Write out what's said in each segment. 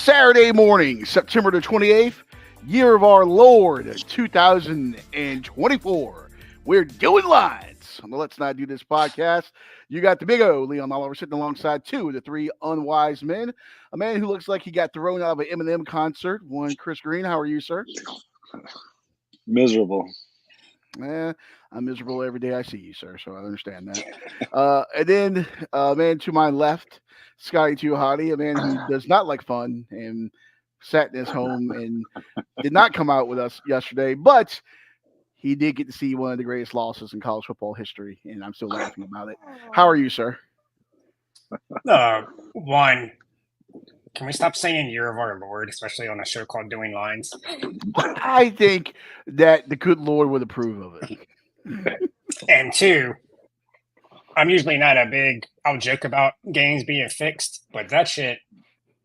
Saturday morning, September the 28th, year of our Lord, 2024. We're doing lines on the Let's Not Do This podcast. You got the big O, Leon Oliver, sitting alongside two of the three unwise men. A man who looks like he got thrown out of an Eminem concert. One, Chris Green. How are you, sir? Miserable. I'm miserable every day I see you, sir, so I understand that. And then, man to my left, Scotty Too Hottie, a man who does not like fun and sat in his home and did not come out with us yesterday, but he did get to see one of the greatest losses in college football history, and I'm still laughing about it. How are you, sir? One, can we stop saying year of our Lord, especially on a show called Doing Lines? I think that the good Lord would approve of it. And two, I'm usually not I'll joke about games being fixed, but that shit,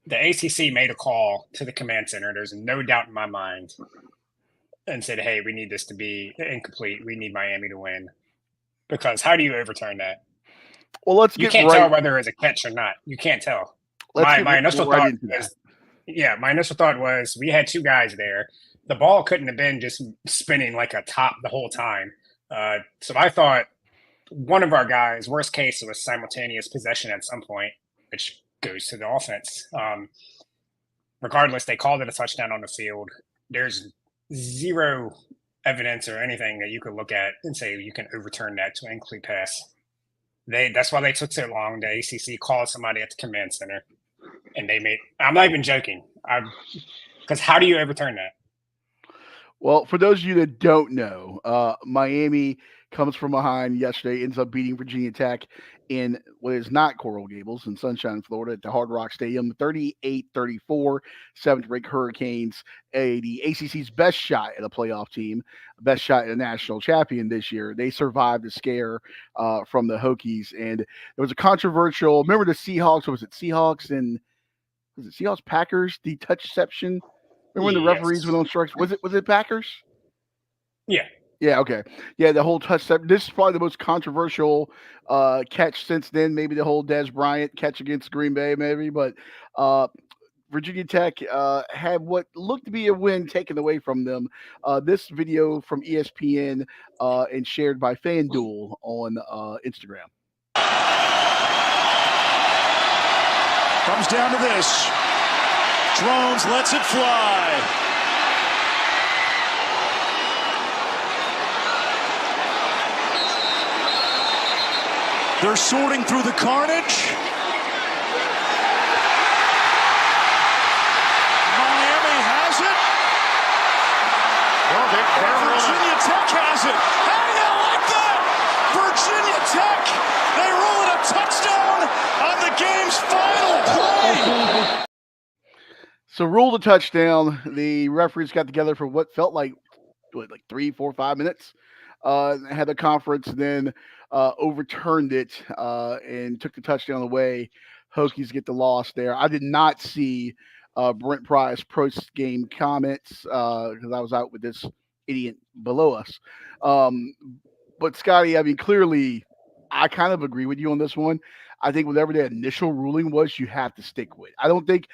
the ACC made a call to the command center. There's no doubt in my mind, and said, hey, we need this to be incomplete. We need Miami to win. Because how do you overturn that? Well, let's you get can't right. tell whether it's a catch or not. You can't tell. My initial thought was, my initial thought was we had two guys there. The ball couldn't have been just spinning like a top the whole time. So I thought one of our guys, worst case, it was simultaneous possession at some point, which goes to the offense. Regardless, they called it a touchdown on the field. There's zero evidence or anything that you could look at and say you can overturn that to an incomplete pass. That's why they took so long. The ACC called somebody at the command center, and I'm not even joking. Because how do you overturn that? Well, for those of you that don't know, Miami comes from behind yesterday, ends up beating Virginia Tech in what is not Coral Gables in Sunshine, Florida at the Hard Rock Stadium, 38-34, seventh-ranked Hurricanes, the ACC's best shot at a playoff team, best shot at a national champion this year. They survived the scare from the Hokies, and there was a controversial, remember the Seahawks, was it Seahawks Packers, the touchception? Remember when the referees went on strikes? Was it Packers? Yeah. Yeah, okay. Yeah, the whole touchdown. This is probably the most controversial catch since then. Maybe the whole Dez Bryant catch against Green Bay, maybe. But Virginia Tech had what looked to be a win taken away from them. This video from ESPN and shared by FanDuel on Instagram. Comes down to this. Drones lets it fly. They're sorting through the carnage. Miami has it. Well, Virginia Tech has it. How do you like that? Virginia Tech. They roll it a touchdown on the game's final play. So ruled a touchdown. The referees got together for what felt like 3, 4, 5 minutes. Had a conference, then overturned it and took the touchdown away. Hokies get the loss there. I did not see Brent Pryce post-game comments because I was out with this idiot below us. But Scotty, I mean, clearly, I kind of agree with you on this one. I think whatever the initial ruling was, you have to stick with. I don't think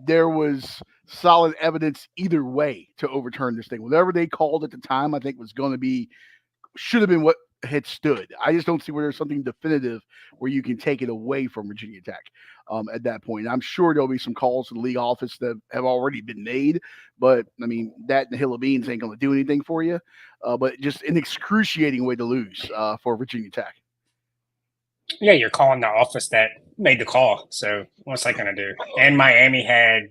there was solid evidence either way to overturn this thing. Whatever they called at the time, I think should have been what had stood. I just don't see where there's something definitive where you can take it away from Virginia Tech at that point. I'm sure there'll be some calls to the league office that have already been made, but I mean, that and the hill of beans ain't going to do anything for you. But just an excruciating way to lose for Virginia Tech. Yeah, you're calling the office that made the call. So what's that going to do? And Miami had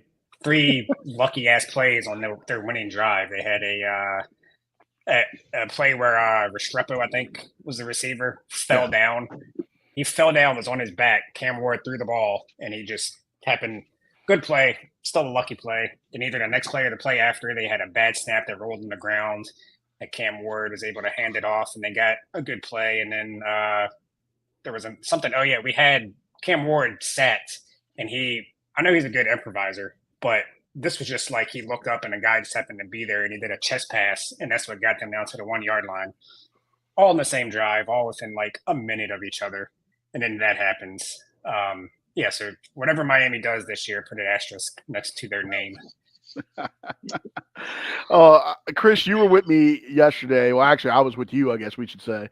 3 lucky-ass plays on their winning drive. They had a play where Restrepo, I think, was the receiver, fell down. He fell down, was on his back. Cam Ward threw the ball, and he just happened. Good play, still a lucky play. Then either the next play or the play after, they had a bad snap that rolled on the ground. That Cam Ward was able to hand it off, and they got a good play. And then there was something. Oh, yeah, we had Cam Ward sat, and I know he's a good improviser, but this was just like he looked up and a guy just happened to be there and he did a chest pass, and that's what got them down to the 1 yard line. All in the same drive, all within like a minute of each other. And then that happens. Yeah, so whatever Miami does this year, put an asterisk next to their name. Chris, you were with me yesterday. Well, actually, I was with you, I guess we should say.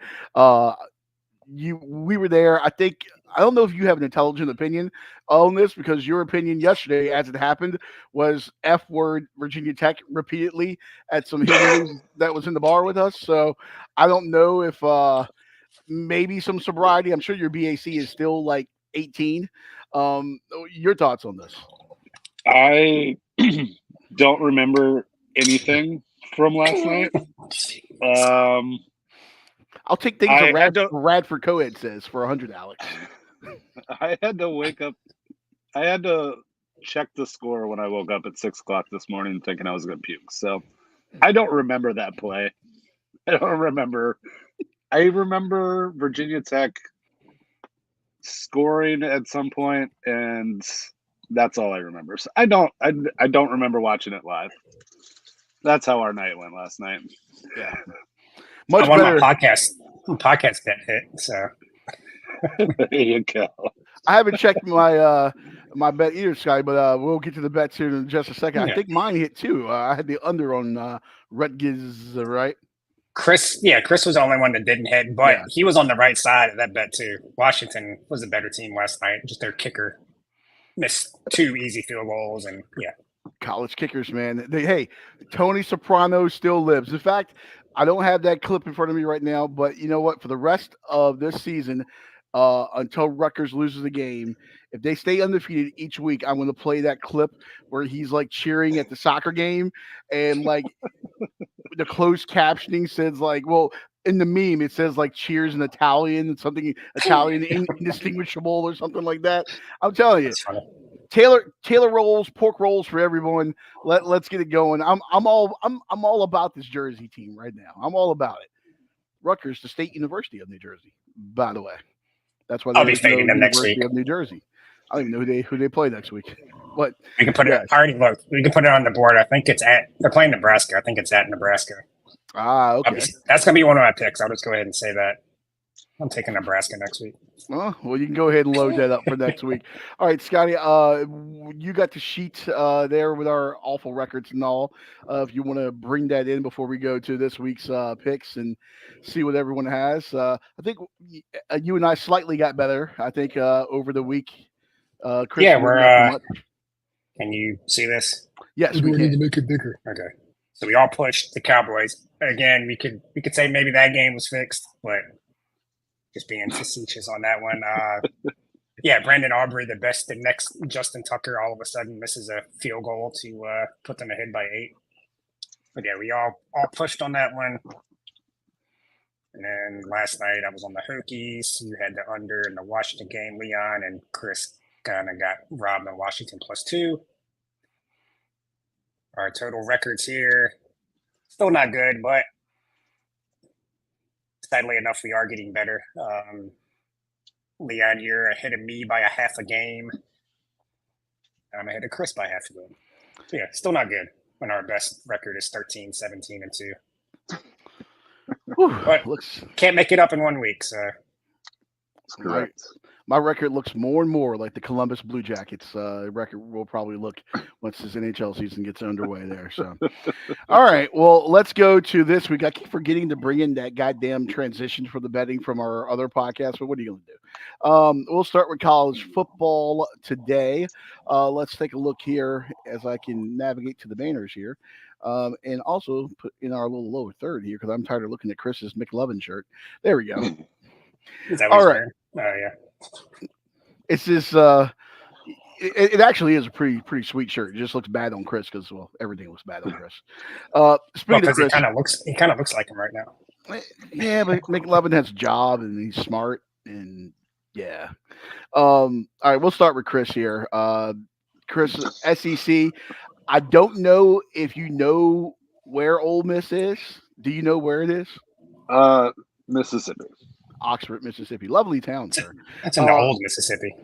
We were there. I don't know if you have an intelligent opinion on this, because your opinion yesterday, as it happened, was F word Virginia Tech repeatedly at some hillbillies that was in the bar with us. So I don't know if maybe some sobriety. I'm sure your BAC is still like 18. Your thoughts on this? I don't remember anything from last night. I'll take things Radford Coed says for 100, Alex. I had to wake up. I had to check the score when I woke up at 6 o'clock this morning thinking I was going to puke. So I don't remember that play. I remember Virginia Tech scoring at some point, and that's all I remember. So I don't remember watching it live. That's how our night went last night. Yeah. Much better. My podcast bet hit. So there you go. I haven't checked my my bet either, Scotty, but we'll get to the bets here in just a second. Yeah. I think mine hit too. I had the under on Rutgers, right? Chris was the only one that didn't hit, but he was on the right side of that bet too. Washington was a better team last night. Just their kicker missed 2 easy field goals, and college kickers, man. Hey, Tony Soprano still lives. In fact, I don't have that clip in front of me right now, but you know what? For the rest of this season, until Rutgers loses the game, if they stay undefeated each week, I'm going to play that clip where he's like cheering at the soccer game, and like the closed captioning says like, well, in the meme it says like cheers in Italian, something Italian indistinguishable or something like that. I'm telling you, Taylor rolls, pork rolls for everyone. Let's get it going. I'm all about this Jersey team right now. I'm all about it. Rutgers, the State University of New Jersey, by the way. That's why I'll be fading them next week. Of New Jersey. I don't even know who they play next week. But we can put it. I already looked. We can put it on the board. I think they're playing Nebraska. I think it's at Nebraska. Okay. That's gonna be one of my picks. I'll just go ahead and say that. I'm taking Nebraska next week. Well, you can go ahead and load that up for next week. All right, Scotty, you got the sheet there with our awful records and all. If you want to bring that in before we go to this week's picks and see what everyone has. I think you and I slightly got better, I think, over the week. Chris, we're can you see this? Yes, we need to make it bigger. Okay. So we all pushed the Cowboys. Again, we could say maybe that game was fixed, but just being facetious on that one. Brandon Aubrey, the next Justin Tucker, all of a sudden misses a field goal to put them ahead by 8. But yeah, we all pushed on that one. And then last night I was on the Hokies. You had the under in the Washington game, Leon, and Chris kind of got robbed on Washington +2. Our total records here, still not good, but sadly enough, we are getting better. Leon, you're ahead of me by a half a game. I'm ahead of Chris by half a game. So yeah, still not good when our best record is 13, 17, and 2. But can't make it up in 1 week, so. That's correct. My record looks more and more like the Columbus Blue Jackets record will probably look once this NHL season gets underway there. So, all right, well, let's go to this week. I keep forgetting to bring in that goddamn transition for the betting from our other podcast, but what are you going to do? We'll start with college football today. Let's take a look here as I can navigate to the banners here. And also put in our little lower third here because I'm tired of looking at Chris's McLovin shirt. There we go. Is that what all right. Oh, yeah. It's this. It actually is a pretty sweet shirt. It just looks bad on Chris because everything looks bad on Chris. Speaking of Chris, he kind of looks like him right now. Yeah, but McLovin has a job and he's smart and yeah. All right, we'll start with Chris here. Chris, SEC. I don't know if you know where Ole Miss is. Do you know where it is? Mississippi. Oxford, Mississippi. Lovely town, sir. That's in the old Mississippi.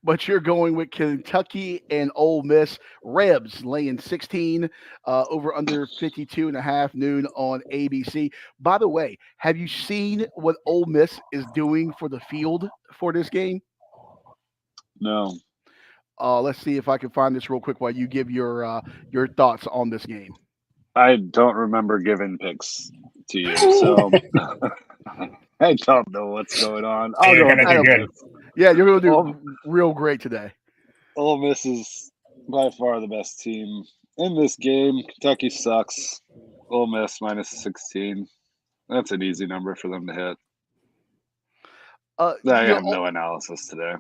But you're going with Kentucky and Ole Miss. Rebs laying 16 over under 52.5 noon on ABC. By the way, have you seen what Ole Miss is doing for the field for this game? No. Let's see if I can find this real quick while you give your thoughts on this game. I don't remember giving picks to you, so I don't know what's going on. Hey, you're go gonna with do Ole good. Miss. Yeah, you're gonna do Ole- real great today. Ole Miss is by far the best team in this game. Kentucky sucks. Ole Miss minus 16. That's an easy number for them to hit. I have no analysis today.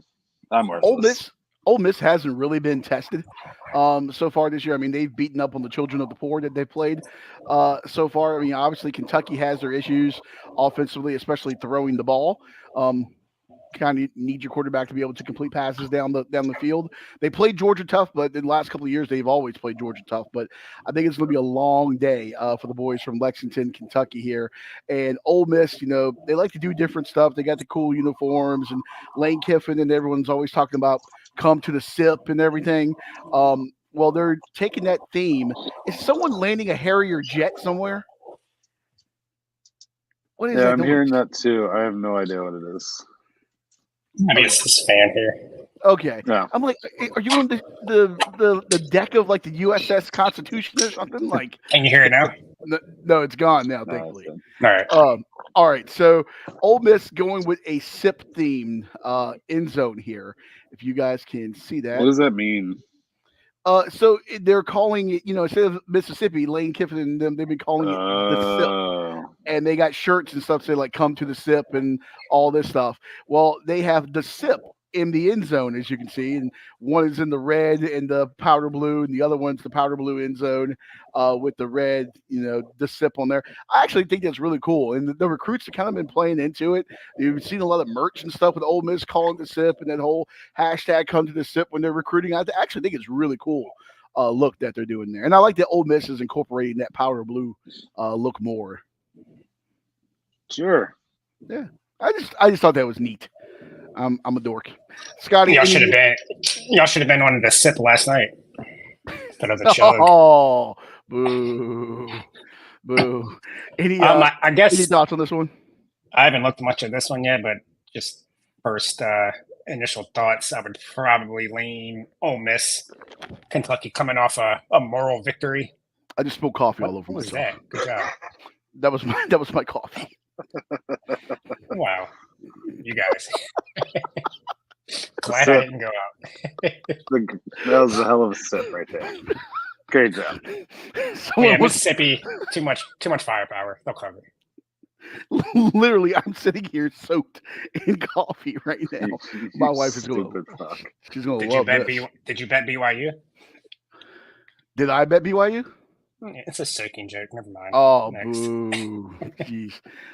I'm worthless. Ole Miss hasn't really been tested so far this year. I mean, they've beaten up on the children of the poor that they've played so far. I mean, obviously Kentucky has their issues offensively, especially throwing the ball. Kind of need your quarterback to be able to complete passes down the field. They played Georgia tough, but in the last couple of years they've always played Georgia tough. But I think it's going to be a long day for the boys from Lexington, Kentucky here. And Ole Miss, they like to do different stuff. They got the cool uniforms, and Lane Kiffin and everyone's always talking about come to the SIP and everything. Well, they're taking that theme. Is someone landing a Harrier jet somewhere? What is that? I'm hearing that too. I have no idea what it is. Maybe it's this fan here. Okay. Yeah. I'm like, are you on the deck of like the USS Constitution or something? Like, Can you hear it now? no, it's gone now, No, thankfully. it's All right. All right. So Ole Miss going with a SIP themed end zone here. If you guys can see that. What does that mean? So they're calling it, instead of Mississippi, Lane Kiffin and them, they've been calling it the SIP. And they got shirts and stuff saying like "Come to the SIP" and all this stuff. Well, they have the SIP in the end zone, as you can see, and one is in the red and the powder blue, and the other one's the powder blue end zone with the red, the SIP on there. I actually think that's really cool, and the recruits have kind of been playing into it. You've seen a lot of merch and stuff with Ole Miss calling the SIP and that whole hashtag "Come to the SIP" when they're recruiting. I actually think it's really cool. Look that they're doing there, and I like that Ole Miss is incorporating that powder blue look more. Sure. Yeah, I just thought that was neat. I'm a dork. Scotty, Y'all should have been on the SIP last night instead of the chug. Oh, boo, boo. Any I guess any thoughts on this one? I haven't looked much at this one yet, but just first initial thoughts, I would probably lean Ole Miss. Kentucky coming off a moral victory. I just spilled coffee all over What was myself. that? Good job. That was my coffee. Wow. You guys. Glad I didn't go out. That was a hell of a sip right there. Great job. Yeah, Mississippi, too much firepower. They'll cover it. Literally, I'm sitting here soaked in coffee right now. My wife is going to. She's going to love this. Did you bet BYU? Did I bet BYU? It's a soaking joke. Never mind. Oh, Next. boo. Jeez.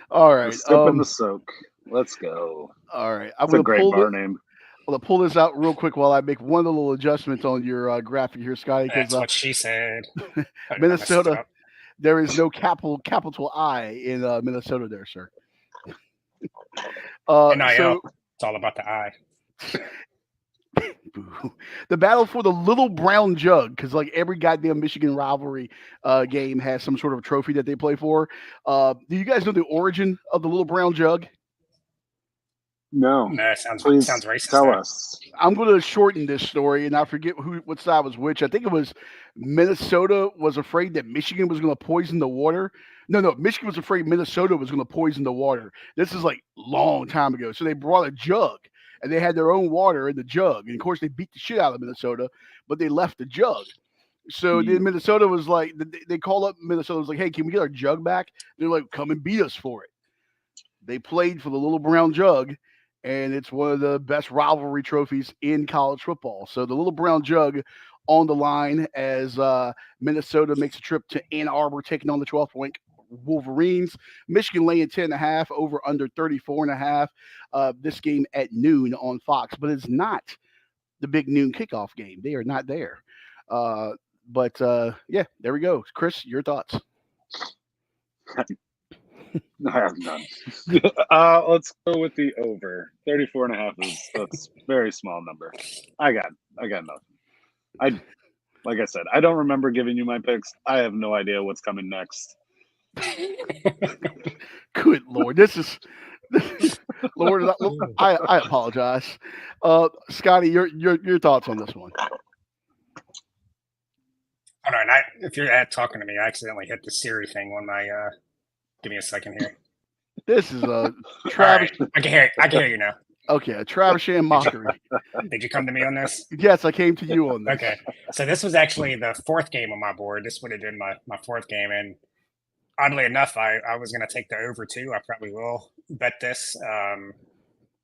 All right. Sip in the soak. Let's go. All right. That's a great bar name. I'm going to pull this out real quick while I make one little adjustment on your graphic here, Scotty. That's what she said. Minnesota, there is no capital I in Minnesota there, sir. So it's all about the I. The battle for the little brown jug, because like every goddamn Michigan rivalry game has some sort of trophy that they play for. Do you guys know the origin of the little brown jug? No. Sounds racist. Tell us. I'm going to shorten this story, and I forget what side was which. I think it was Minnesota was afraid that Michigan was going to poison the water. No, Michigan was afraid Minnesota was going to poison the water. This is like long time ago. So they brought a jug, and they had their own water in the jug. And, of course, they beat the shit out of Minnesota, but they left the jug. So then Minnesota was like, they called up Minnesota, was like, hey, can we get our jug back? They're like, come and beat us for it. They played for the little brown jug, and it's one of the best rivalry trophies in college football. So the little brown jug on the line as Minnesota makes a trip to Ann Arbor, taking on the 12-point Wolverines. Michigan laying 10.5, over under 34.5. This game at noon on Fox, but it's not the big noon kickoff game. They are not there. But yeah, there we go. Chris, your thoughts? I have none. Let's go with the over. 34.5 that's a very small number. I got nothing. Like I said, I don't remember giving you my picks. I have no idea what's coming next. Good Lord. This is Lord, I apologize. Scotty, your thoughts on this one? Hold on, if you're talking to me, I accidentally hit the Siri thing on my. Give me a second here. This is a All Travis. right, I can hear. I can hear you now. Okay, a Travis Sham mockery. Did you come to me on this? Yes, I came to you on this. Okay, so this was actually the fourth game on my board. This would have been my fourth game, and oddly enough, I was going to take the over too. I probably will bet this.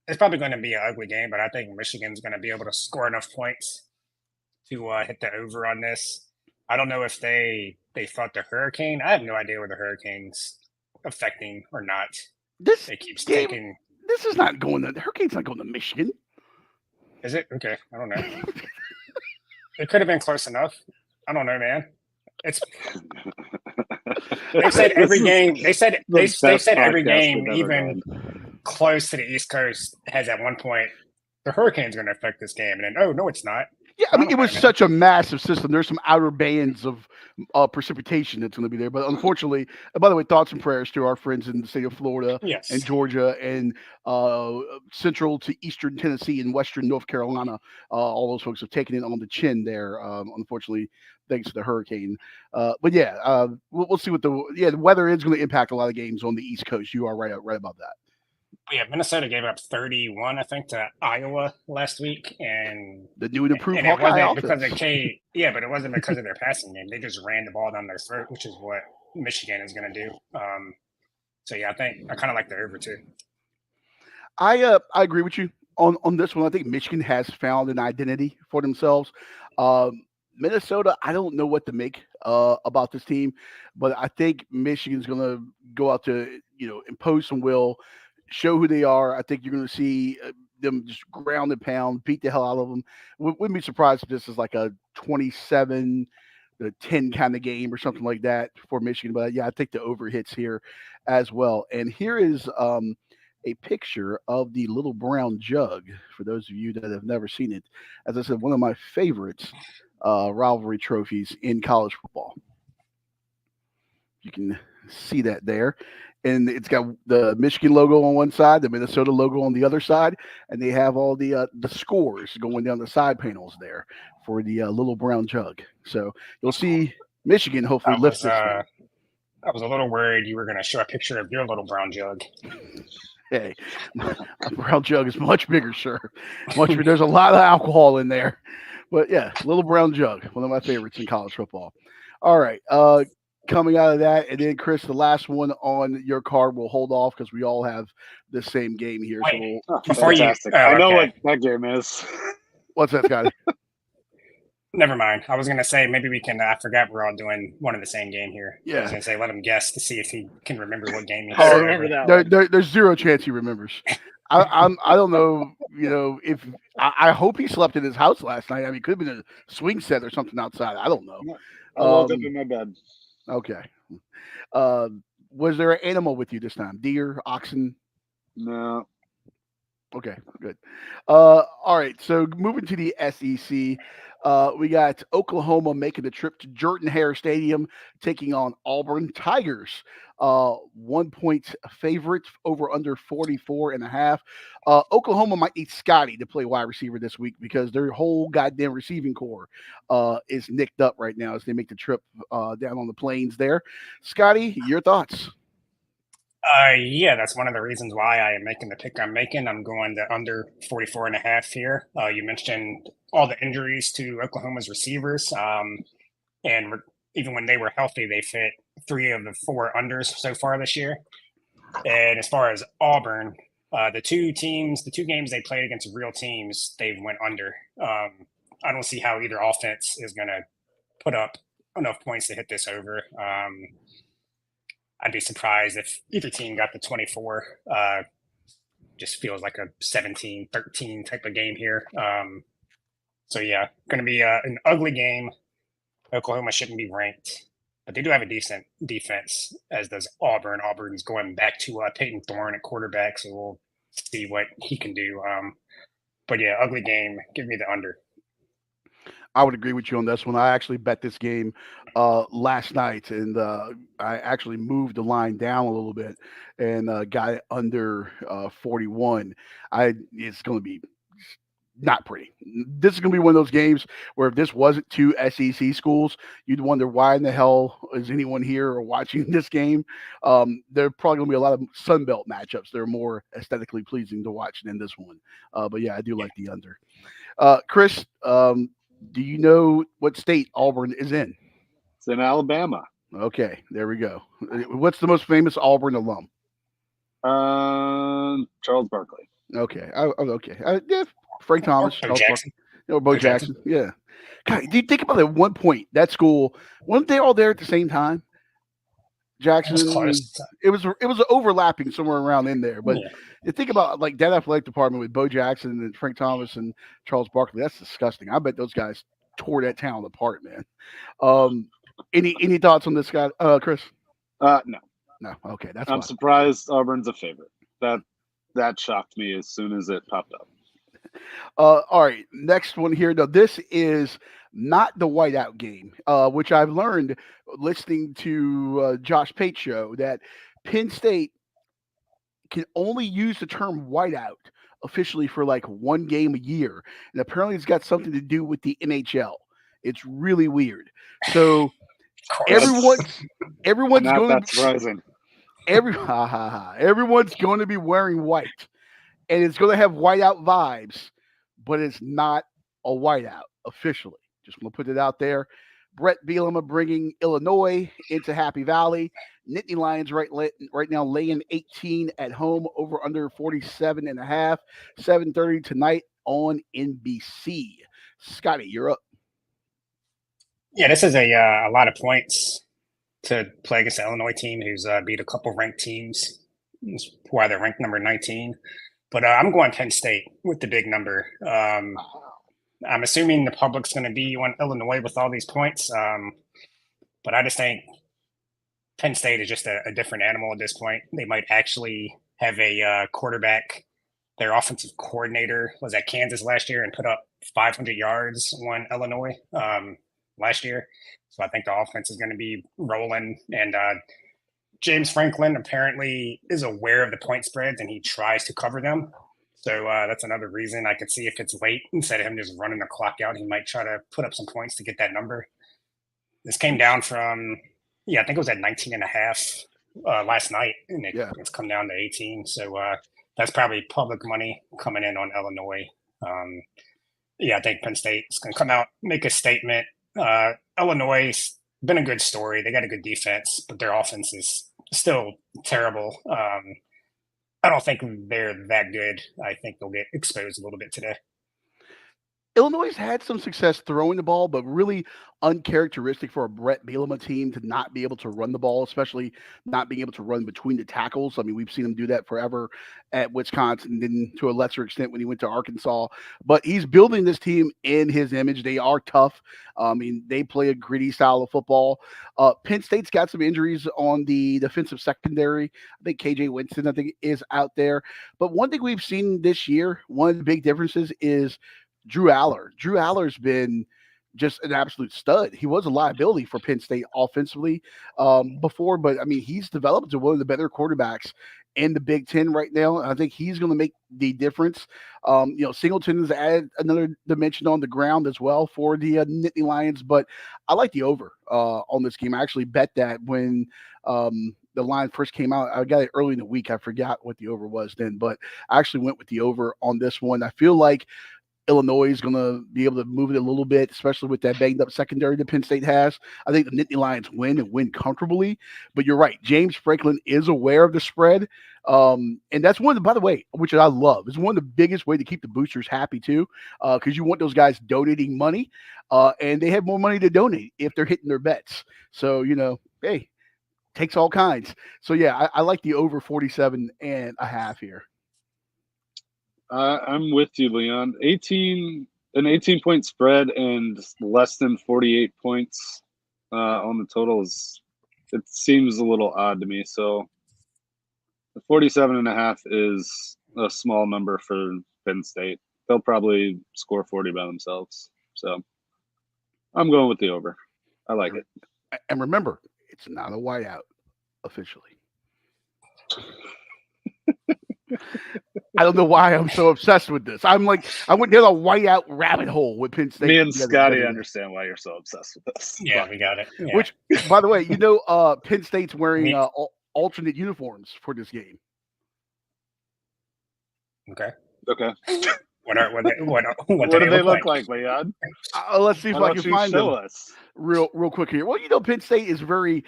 It's probably going to be an ugly game, but I think Michigan's going to be able to score enough points to hit the over on this. I don't know if they fought the hurricane. I have no idea where the hurricane's affecting or not. This It keeps game, taking. This is not going to the Hurricane's not going to Michigan. Is it okay? I don't know. It could have been close enough. I don't know, man. It's. They said every game. They said every game, even close to the East Coast, has at one point the Hurricane's going to affect this game, and then no, it's not. Yeah, I mean, it was such a massive system. There's some outer bands of precipitation that's going to be there. But unfortunately, by the way, thoughts and prayers to our friends in the state of Florida and Georgia and central to eastern Tennessee and western North Carolina. All those folks have taken it on the chin there, unfortunately, thanks to the hurricane. But yeah, we'll see what the weather is going to impact a lot of games on the East Coast. You are right about that. Yeah, Minnesota gave up 31, I think, to Iowa last week, and the new and improved and Hawkeye it wasn't because of but it wasn't because of their passing game. They just ran the ball down their throat, which is what Michigan is going to do. So yeah, I kind of like the over too. I agree with you on this one. I think Michigan has found an identity for themselves. Minnesota, I don't know what to make about this team, but I think Michigan's going to go out to impose some will. Show who they are. I think you're going to see them just ground and pound, beat the hell out of them. Wouldn't be surprised if this is like a 27-10 kind of game or something like that for Michigan. But yeah, I think the over hits here as well. And here is a picture of the little brown jug for those of you that have never seen it. As I said, one of my favorites rivalry trophies in college football. You can see that there. And it's got the Michigan logo on one side, the Minnesota logo on the other side, and they have all the scores going down the side panels there for the little brown jug. So you'll see Michigan hopefully lift this thing. I was a little worried you were going to show a picture of your little brown jug. Hey, my brown jug is much bigger, sir. There's a lot of alcohol in there. But yeah, little brown jug, one of my favorites in college football. All right. Coming out of that, and then Chris, the last one on your card, will hold off because we all have the same game here. Wait, so fantastic. I know what that game is. What's that, Scotty? Never mind. I was going to say maybe we can. I forgot we're all doing one of the same game here. Yeah. I was going to say let him guess to see if he can remember what game he I remember that. There's zero chance he remembers. I don't know. If I hope he slept in his house last night. I mean, it could have been a swing set or something outside. I don't know. I woke up in my bed. Okay. Was there an animal with you this time? Deer, oxen? No. Okay, good. All right. So moving to the SEC, we got Oklahoma making the trip to Jordan-Hare Stadium, taking on Auburn Tigers. 1 point favorite over under 44.5. Oklahoma might need Scotty to play wide receiver this week because their whole goddamn receiving core is nicked up right now as they make the trip down on the plains there. Scotty, your thoughts? Yeah, that's one of the reasons why I am making the pick I'm making. I'm going to under 44.5 here. You mentioned all the injuries to Oklahoma's receivers. And even when they were healthy, they fit 3 of the 4 unders so far this year. And as far as Auburn, the two games they played against real teams, they went under. I don't see how either offense is going to put up enough points to hit this over. I'd be surprised if either team got the 24. Just feels like a 17-13 type of game here. So yeah, going to be an ugly game. Oklahoma shouldn't be ranked, but they do have a decent defense, as does Auburn. Auburn's going back to Peyton Thorne at quarterback, so we'll see what he can do. But yeah, ugly game. Give me the under. I would agree with you on this one. I actually bet this game last night, and I actually moved the line down a little bit and got it under 41. It's going to be not pretty. This is going to be one of those games where if this wasn't two SEC schools, you'd wonder why in the hell is anyone here or watching this game. There are probably going to be a lot of Sun Belt matchups that are more aesthetically pleasing to watch than this one. But yeah, I do like the under. Chris, do you know what state Auburn is in? It's in Alabama. Okay, there we go. What's the most famous Auburn alum? Charles Barkley. Okay, okay. Yeah, Frank Thomas, Bo Charles Jackson. Barkley, Bo Jackson. Yeah. God, do you think about it? At one point, that school weren't they all there at the same time? Jackson. It was close. It was overlapping somewhere around in there. But Yeah. you think about like that athletic department with Bo Jackson and Frank Thomas and Charles Barkley. That's disgusting. I bet those guys tore that town apart, man. Any thoughts on this guy, Chris? No. No. Okay, that's I'm fine. surprised Auburn's a favorite. That shocked me as soon as it popped up. All right, next one here. Now, this is not the whiteout game, which I've learned listening to Josh Pate show that Penn State can only use the term whiteout officially for like one game a year, and apparently it's got something to do with the NHL. It's really weird. So everyone's Not going that to surprising. everyone's going to be wearing white, and it's going to have whiteout vibes, but it's not a whiteout officially. Just going to put it out there. Brett Bielema bringing Illinois into Happy Valley. Nittany Lions right now laying 18 at home, over under 47.5. 7:30 tonight on NBC. Scotty, you're up. Yeah, this is a lot of points to play against the Illinois team, who's beat a couple ranked teams. That's why they're ranked number 19. But I'm going Penn State with the big number. I'm assuming the public's going to be on Illinois with all these points. But I just think Penn State is just a different animal at this point. They might actually have a quarterback. Their offensive coordinator was at Kansas last year and put up 500 yards on Illinois last year. So I think the offense is going to be rolling. And James Franklin apparently is aware of the point spreads and he tries to cover them. So that's another reason I could see if it's late, instead of him just running the clock out, he might try to put up some points to get that number. This came down from, I think it was at 19.5 last night, and it's come down to 18. So that's probably public money coming in on Illinois. I think Penn State is going to come out, make a statement. Illinois has been a good story. They got a good defense, but their offense is still terrible. I don't think they're that good. I think they'll get exposed a little bit today. Illinois has had some success throwing the ball, but really uncharacteristic for a Brett Bielema team to not be able to run the ball, especially not being able to run between the tackles. I mean, we've seen him do that forever at Wisconsin, and to a lesser extent when he went to Arkansas. But he's building this team in his image. They are tough. I mean, they play a gritty style of football. Penn State's got some injuries on the defensive secondary. I think KJ Winston, is out there. But one thing we've seen this year, one of the big differences is Drew Aller. Drew Aller's been just an absolute stud. He was a liability for Penn State offensively before, but I mean, he's developed into one of the better quarterbacks in the Big Ten right now. And I think he's going to make the difference. Singleton has added another dimension on the ground as well for the Nittany Lions, but I like the over on this game. I actually bet that when the line first came out. I got it early in the week. I forgot what the over was then, but I actually went with the over on this one. I feel like Illinois is going to be able to move it a little bit, especially with that banged up secondary that Penn State has. I think the Nittany Lions win and win comfortably. But you're right. James Franklin is aware of the spread. And that's one, by the way, which I love. It's one of the biggest way to keep the boosters happy too, because you want those guys donating money, and they have more money to donate if they're hitting their bets. So, hey, takes all kinds. So, yeah, I like the over 47.5 here. I'm with you, Leon. An 18-point spread and less than 48 points on the total it seems a little odd to me. So the 47.5 is a small number for Penn State. They'll probably score 40 by themselves. So I'm going with the over. I like it. And remember, it's not a whiteout officially. I don't know why I'm so obsessed with this. I went down a whiteout rabbit hole with Penn State. Me and the other Scotty day. understand why you're so obsessed with this. Yeah, we got it. Yeah. Which, by the way, Penn State's wearing alternate uniforms for this game. Okay. Okay. What What do they look like, Leon? Let's see if I can find them us. real quick here. Well, Penn State is very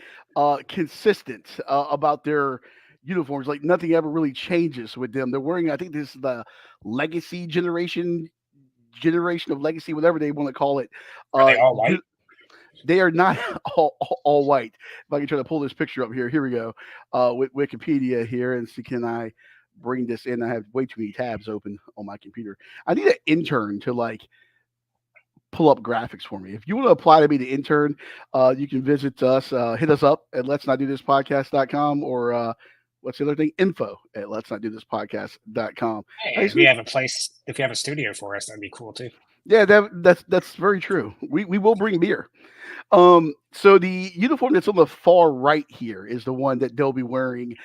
consistent about their uniforms. Like nothing ever really changes with them. They're wearing, I think this is the legacy generation of legacy, whatever they want to call it. Are they all white? They are not all white. If I can try to pull this picture up here. Here we go. With Wikipedia here and see, can I bring this in? I have way too many tabs open on my computer. I need an intern to pull up graphics for me. If you want to apply to be the intern, you can visit us, hit us up at let's not do this podcast.com or what's the other thing? Info at let's not do this podcast.com. Hey, if you have a studio for us, that'd be cool too. Yeah, that's very true. We will bring beer. So the uniform that's on the far right here is the one that they'll be wearing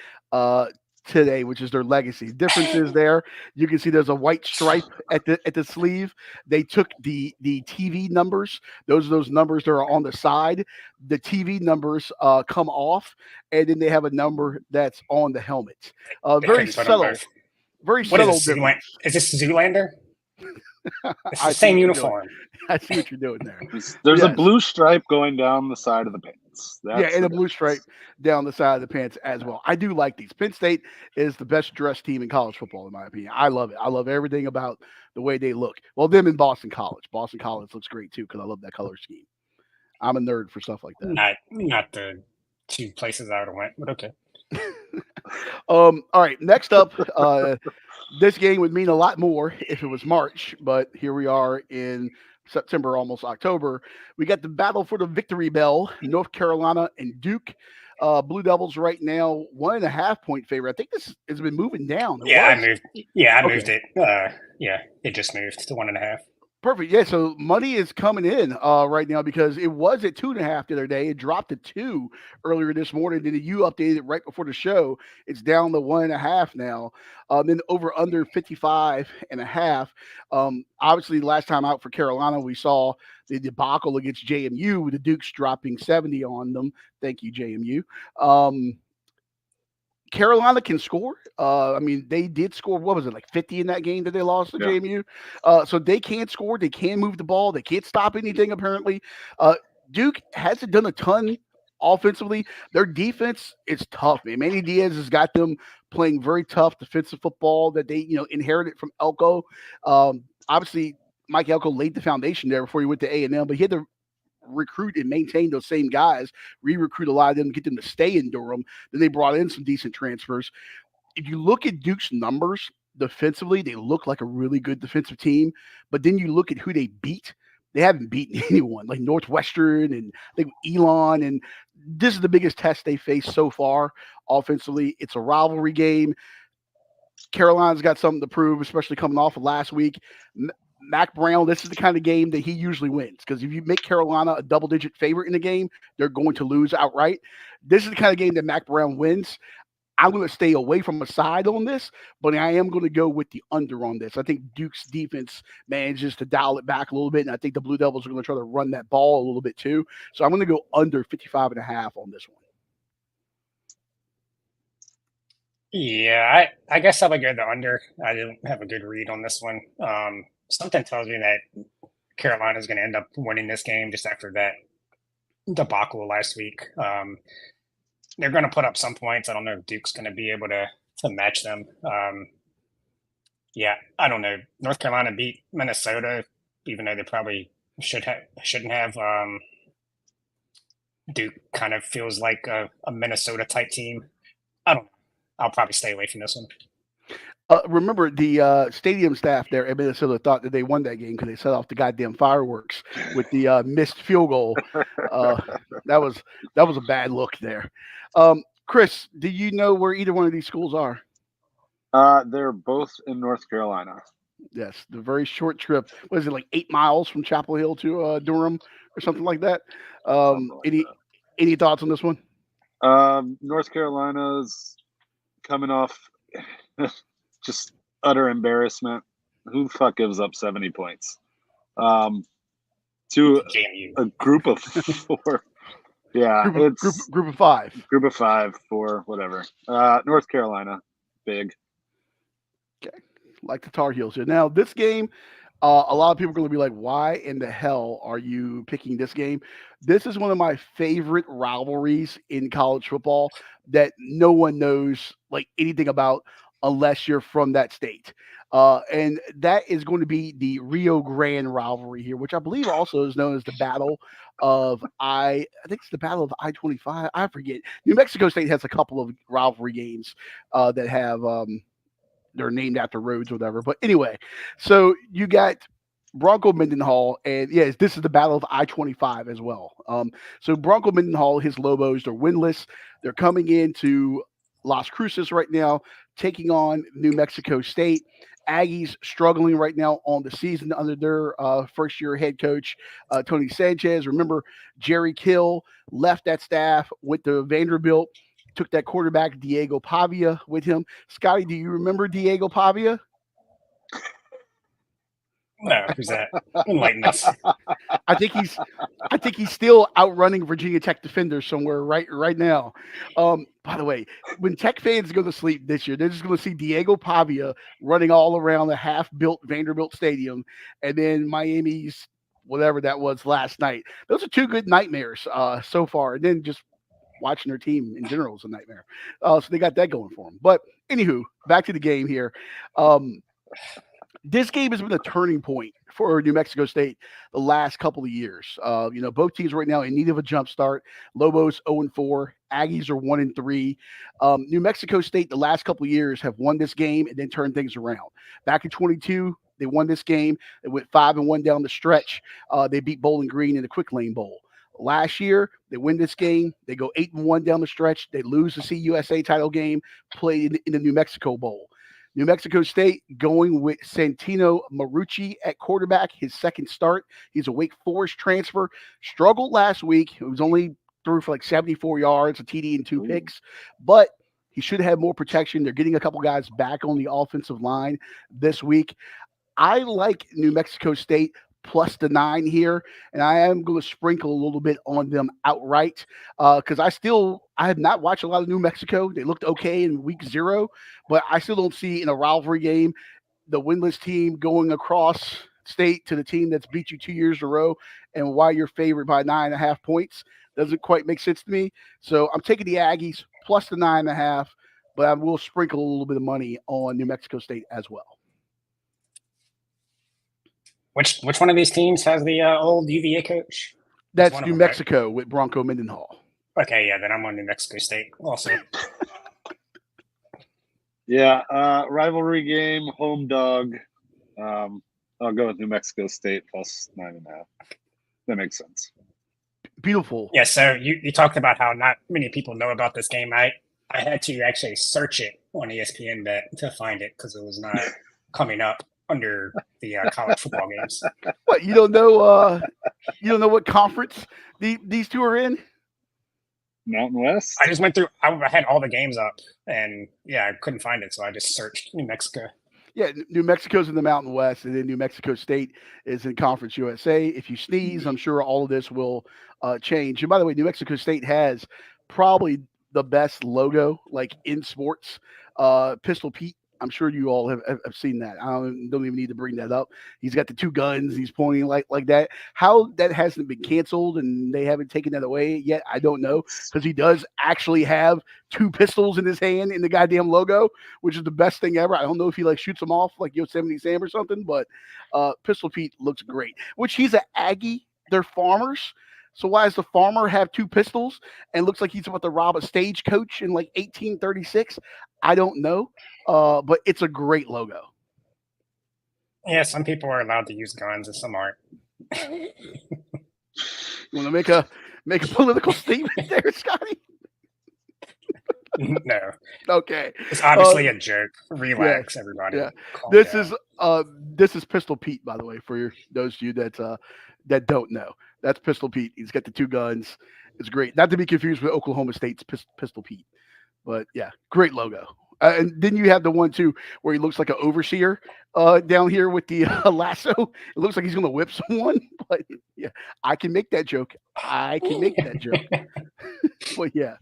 today, which is their legacy. Difference is there. You can see there's a white stripe at the sleeve. They took the TV numbers. Those numbers that are on the side. The TV numbers come off, and then they have a number that's on the helmet. Very subtle. Very subtle difference. Is this Zoolander? It's the same uniform. I see what you're doing there. There's a blue stripe going down the side of the pants. And a blue stripe down the side of the pants as well. I do like these. Penn State is the best dressed team in college football, in my opinion. I love it. I love everything about the way they look. Well, them in Boston College. Boston College looks great too because I love that color scheme. I'm a nerd for stuff like that. Not the two places I would have went, but okay. All right. Next up, this game would mean a lot more if it was March, but here we are in September, almost October. We got the battle for the victory bell, North Carolina and Duke. Blue Devils right now 1.5 point favorite. I think this has been moving down. I moved it. It just moved to 1.5. Perfect. Yeah, so money is coming in right now because it was at 2.5 the other day. It dropped to 2 earlier this morning. Then you updated it right before the show. It's down to 1.5 now. Then over under 55.5. Obviously, last time out for Carolina, we saw the debacle against JMU with the Dukes dropping 70 on them. Thank you, JMU. Carolina can score. They did score, 50 in that game that they lost to JMU. So they can score. They can move the ball. They can't stop anything, apparently. Duke hasn't done a ton offensively. Their defense is tough, man. Manny Diaz has got them playing very tough defensive football that they, inherited from Elko. Obviously, Mike Elko laid the foundation there before he went to A&M, but he had to recruit and maintain those same guys, re-recruit a lot of them, get them to stay in Durham. Then they brought in some decent transfers. If you look at Duke's numbers defensively, they look like a really good defensive team. But then you look at who they beat. They haven't beaten anyone like Northwestern and I think Elon. And this is the biggest test they faced so far offensively. It's a rivalry game. Carolina's got something to prove, especially coming off of last week. Mac Brown, this is the kind of game that he usually wins because if you make Carolina a double-digit favorite in the game, they're going to lose outright. This is the kind of game that Mac Brown wins. I'm going to stay away from a side on this, but I am going to go with the under on this. I think Duke's defense manages to dial it back a little bit, and I think the Blue Devils are going to try to run that ball a little bit too. So I'm going to go under 55.5 on this one. Yeah, I guess I would go the under. I didn't have a good read on this one. Something tells me that Carolina is going to end up winning this game just after that debacle last week. They're going to put up some points. I don't know if Duke's going to be able to match them. I don't know. North Carolina beat Minnesota, even though they probably shouldn't have. Duke kind of feels like a Minnesota type team. I don't know. I'll probably stay away from this one. Remember, the stadium staff there at Minnesota thought that they won that game because they set off the goddamn fireworks with the missed field goal. That was a bad look there. Chris, do you know where either one of these schools are? They're both in North Carolina. Yes, the very short trip. What is it, like 8 miles from Chapel Hill to Durham? or something like that. Something like Any thoughts on this one? North Carolina's coming off just utter embarrassment. Who the fuck gives up 70 points? To JMU. a group of 4. Yeah, it's Group of 5. Group of 5, 4, whatever. North Carolina, big. Okay, like the Tar Heels here. Now this game, a lot of people are going to be like, "Why in the hell are you picking this game?" This is one of my favorite rivalries in college football that no one knows like anything about unless you're from that state. And that is going to be the Rio Grande rivalry here, which I believe also is known as the Battle of I think it's the Battle of I-25. I forget. New Mexico State has a couple of rivalry games that have they're named after roads or whatever. But anyway, so you got Bronco Mendenhall, and yes, this is the Battle of I-25 as well. So Bronco Mendenhall, his Lobos, they're winless. They're coming into Las Cruces right now, taking on New Mexico State. Aggies struggling right now on the season under their first-year head coach, Tony Sanchez. Remember, Jerry Kill left that staff, went to Vanderbilt, took that quarterback, Diego Pavia, with him. Scotty, do you remember Diego Pavia? No, who's that? Enlighten us. I think he's still outrunning Virginia Tech defenders somewhere right now. By the way, when Tech fans go to sleep this year, they're just going to see Diego Pavia running all around the half-built Vanderbilt Stadium, and then Miami's whatever that was last night. Those are two good nightmares so far, and then just watching their team in general is a nightmare. So they got that going for them. But anywho, back to the game here. This game has been a turning point for New Mexico State the last couple of years. Both teams right now in need of a jump start. Lobos 0-4, Aggies are 1-3. New Mexico State the last couple of years have won this game and then turned things around. Back in 22, they won this game. They went 5-1 down the stretch. They beat Bowling Green in the Quick Lane Bowl. Last year, they win this game. They go 8-1 down the stretch. They lose the CUSA title game, played in the New Mexico Bowl. New Mexico State going with Santino Marucci at quarterback, his second start. He's a Wake Forest transfer. Struggled last week. It was only threw for like 74 yards, a TD, and 2 picks. But he should have more protection. They're getting a couple guys back on the offensive line this week. I like New Mexico State plus the 9 here, and I am going to sprinkle a little bit on them outright because I have not watched a lot of New Mexico. They looked okay in week 0, but I still don't see in a rivalry game the winless team going across state to the team that's beat you 2 years in a row and why you're favored by 9.5 points. Doesn't quite make sense to me. So I'm taking the Aggies plus the 9.5, but I will sprinkle a little bit of money on New Mexico State as well. Which one of these teams has the old UVA coach? That's New Mexico, right? With Bronco Mendenhall. Okay, yeah, then I'm on New Mexico State also. Yeah, rivalry game, home dog. I'll go with New Mexico State plus 9.5. That makes sense. Beautiful. Yeah, so you talked about how not many people know about this game. I had to actually search it on ESPN to find it because it was not coming up under the college football games. What, you don't know? You don't know what conference these two are in? Mountain West. I just went through. I had all the games up, and yeah, I couldn't find it, so I just searched New Mexico. Yeah, New Mexico's in the Mountain West, and then New Mexico State is in Conference USA. If you sneeze, I'm sure all of this will change. And by the way, New Mexico State has probably the best logo, like in sports. Pistol Pete. I'm sure you all have seen that. I don't even need to bring that up. He's got the 2 guns. He's pointing like that. How that hasn't been canceled and they haven't taken that away yet, I don't know. Because he does actually have 2 pistols in his hand in the goddamn logo, which is the best thing ever. I don't know if he like shoots them off like Yosemite Sam or something, but Pistol Pete looks great. Which he's an Aggie. They're farmers. So why does the farmer have 2 pistols and looks like he's about to rob a stagecoach in like 1836? I don't know, but it's a great logo. Yeah, some people are allowed to use guns and some aren't. You want to make a political statement there, Scotty? No. Okay. It's obviously a joke. Relax, everybody. Yeah. Calm This down. is Pistol Pete, by the way, for those of you that don't know. That's Pistol Pete. He's got the two guns. It's great. Not to be confused with Oklahoma State's Pistol Pete. But yeah, great logo. And then you have the one too where he looks like an overseer down here with the lasso. It looks like he's going to whip someone. But yeah, I can make that joke. But yeah.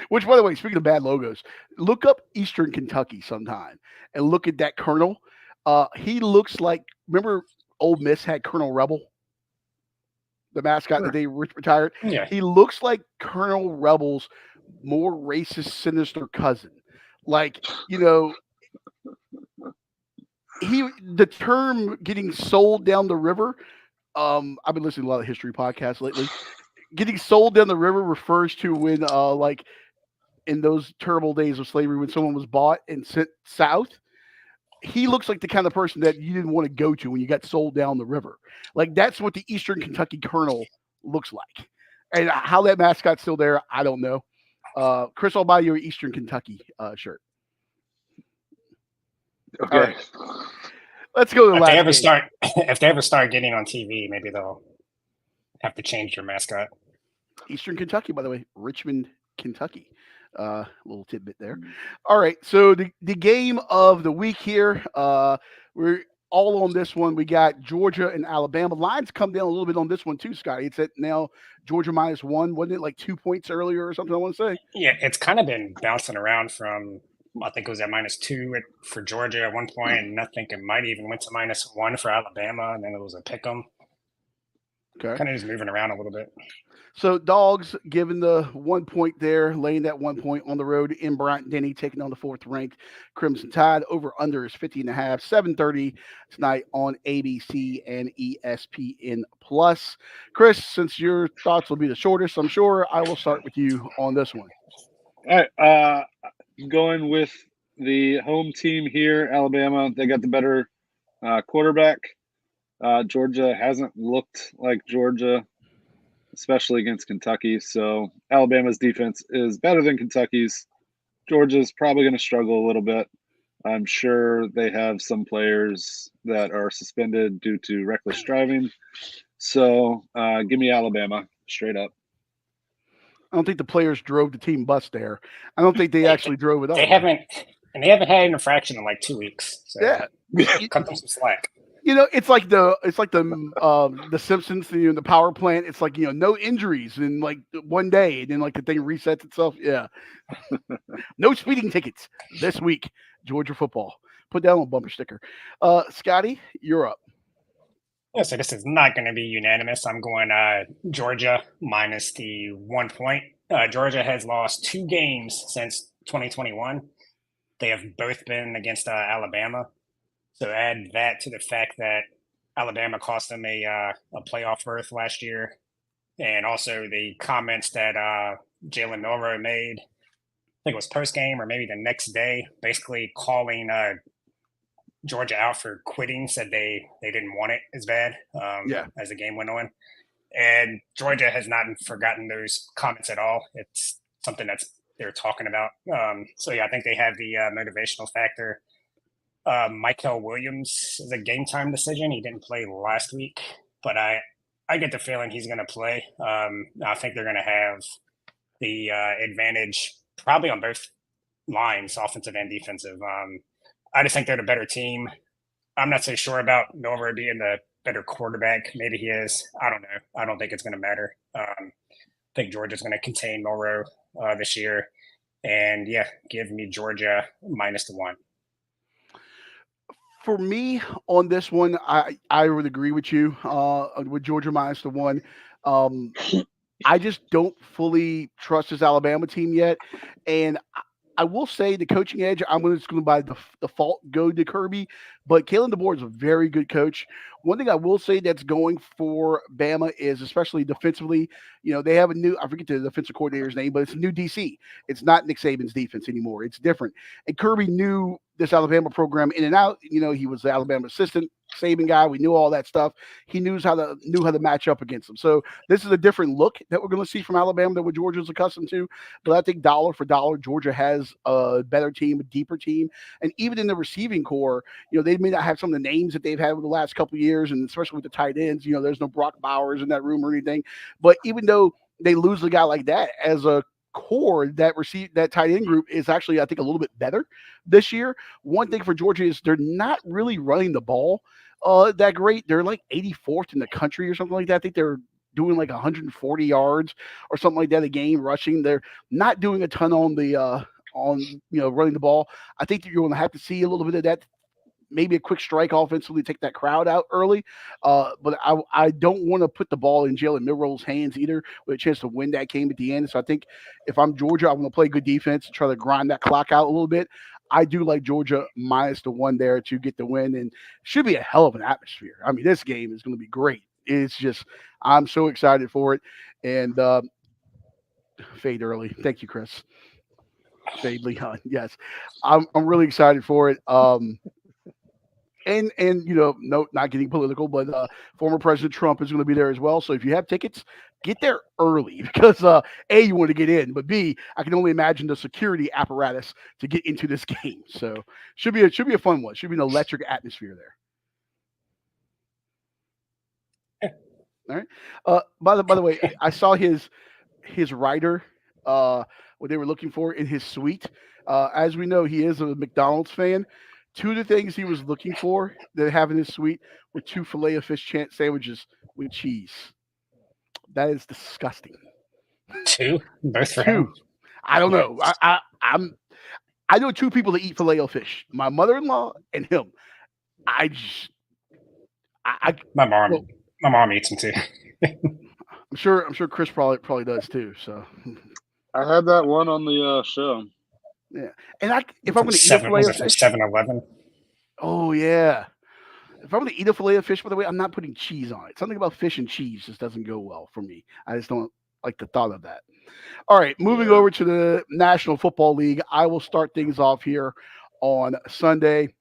Which, by the way, speaking of bad logos, look up Eastern Kentucky sometime and look at that Colonel. He looks like, remember Ole Miss had Colonel Rebel, the mascot that they retired? Yeah. He looks like Colonel Rebel's more racist, sinister cousin. Like, the term getting sold down the river, I've been listening to a lot of history podcasts lately. Getting sold down the river refers to when, like, in those terrible days of slavery, when someone was bought and sent south. He looks like the kind of person that you didn't want to go to when you got sold down the river. Like, that's what the Eastern Kentucky Colonel looks like. And how that mascot's still there, I don't know. Chris, I'll buy you an Eastern Kentucky shirt. Okay. All right. Let's go to the If last they game. ever start getting on TV, maybe they'll have to change their mascot. Eastern Kentucky, by the way, Richmond, Kentucky. Little tidbit there. All right, so the game of the week here, we're all on this one. We got Georgia and Alabama. Lines come down a little bit on this one too, Scotty. It's at now Georgia -1. Wasn't it like 2 points earlier or something, I want to say? Yeah, it's kind of been bouncing around from, I think it was at -2 for Georgia at one point, and I think it might even went to -1 for Alabama, and then it was a pick 'em. Okay. Kind of just moving around a little bit. So Dogs given the 1 point there, laying that 1 point on the road in Bryant-Denny, taking on the 4th-ranked Crimson Tide. Over/under is 50.5, 7:30 tonight on ABC and ESPN Plus. Chris, since your thoughts will be the shortest, I'm sure I will start with you on this one. All right. Going with the home team here, Alabama. They got the better quarterback. Georgia hasn't looked like Georgia, especially against Kentucky. So Alabama's defense is better than Kentucky's. Georgia's probably going to struggle a little bit. I'm sure they have some players that are suspended due to reckless driving. So give me Alabama straight up. I don't think the players drove the team bus there. I don't think they actually drove it up. They haven't had an infraction in like 2 weeks. So Yeah. cut them some slack. It's like the Simpsons, the power plant. It's like, no injuries in like 1 day, and then like the thing resets itself. Yeah. No speeding tickets this week. Georgia football. Put down a bumper sticker. Scotty, you're up. Yeah, so this is not going to be unanimous. I'm going Georgia minus the 1 point. Georgia has lost 2 games since 2021. They have both been against Alabama. So add that to the fact that Alabama cost them a playoff berth last year, and also the comments that Jalen Milroe made, I think it was post game or maybe the next day, basically calling Georgia out for quitting, said they didn't want it as bad as the game went on. And Georgia has not forgotten those comments at all. It's something they're talking about. So yeah, I think they have the motivational factor. Michael Williams is a game time decision. He didn't play last week, but I get the feeling he's going to play. I think they're going to have the advantage probably on both lines, offensive and defensive. I just think they're the better team. I'm not so sure about Milroe being the better quarterback. Maybe he is. I don't know. I don't think it's going to matter. I think Georgia's going to contain Milroe this year. And yeah, give me Georgia -1. For me on this one, I would agree with you with Georgia -1. I just don't fully trust this Alabama team yet. And I will say the coaching edge, I'm just going to by default go to Kirby. But Kalen DeBoer is a very good coach. One thing I will say that's going for Bama is, especially defensively, they have a new, I forget the defensive coordinator's name, but it's a new DC. It's not Nick Saban's defense anymore. It's different. And Kirby knew this Alabama program in and out. He was the Alabama assistant, Saban guy. We knew all that stuff. He knew how to match up against them. So this is a different look that we're going to see from Alabama than what Georgia's accustomed to. But I think dollar for dollar, Georgia has a better team, a deeper team. And even in the receiving core, they may not have some of the names that they've had over the last couple of years. players, and especially with the tight ends, there's no Brock Bowers in that room or anything. But even though they lose a guy like that, as a core, that tight end group is actually, I think, a little bit better this year. One thing for Georgia is they're not really running the ball that great. They're like 84th in the country or something like that. I think they're doing like 140 yards or something like that a game rushing. They're not doing a ton on the running the ball. I think that you're going to have to see a little bit of that. Maybe a quick strike offensively, take that crowd out early. But I don't want to put the ball in Jalen Milroe's hands either with a chance to win that game at the end. So I think if I'm Georgia, I want to play good defense and try to grind that clock out a little bit. I do like Georgia minus the 1 there to get the win, and should be a hell of an atmosphere. I mean, this game is going to be great. It's just, I'm so excited for it. And fade early. Thank you, Chris. Fade Leon. Yes. I'm really excited for it. And no, not getting political, but former President Trump is going to be there as well. So if you have tickets, get there early because A, you want to get in, but B, I can only imagine the security apparatus to get into this game. So should be a fun one. Should be an electric atmosphere there. All right. By the way, I saw his rider what they were looking for in his suite. As we know, he is a McDonald's fan. 2 of the things he was looking for that have in his suite were 2 Filet-O-Fish sandwiches with cheese. That is disgusting. 2? Both for 2. him? I don't know. I know 2 people that eat Filet-O-Fish. My mother-in-law and him. My mom eats them too. I'm sure Chris probably does too. So I had that one on the show. Yeah, and if I'm going to eat a Filet-O-Fish, 7-Eleven. Oh yeah. If I'm going to eat a Filet-O-Fish, by the way, I'm not putting cheese on it. Something about fish and cheese just doesn't go well for me. I just don't like the thought of that. All right, moving over to the National Football League. I will start things off here on Sunday.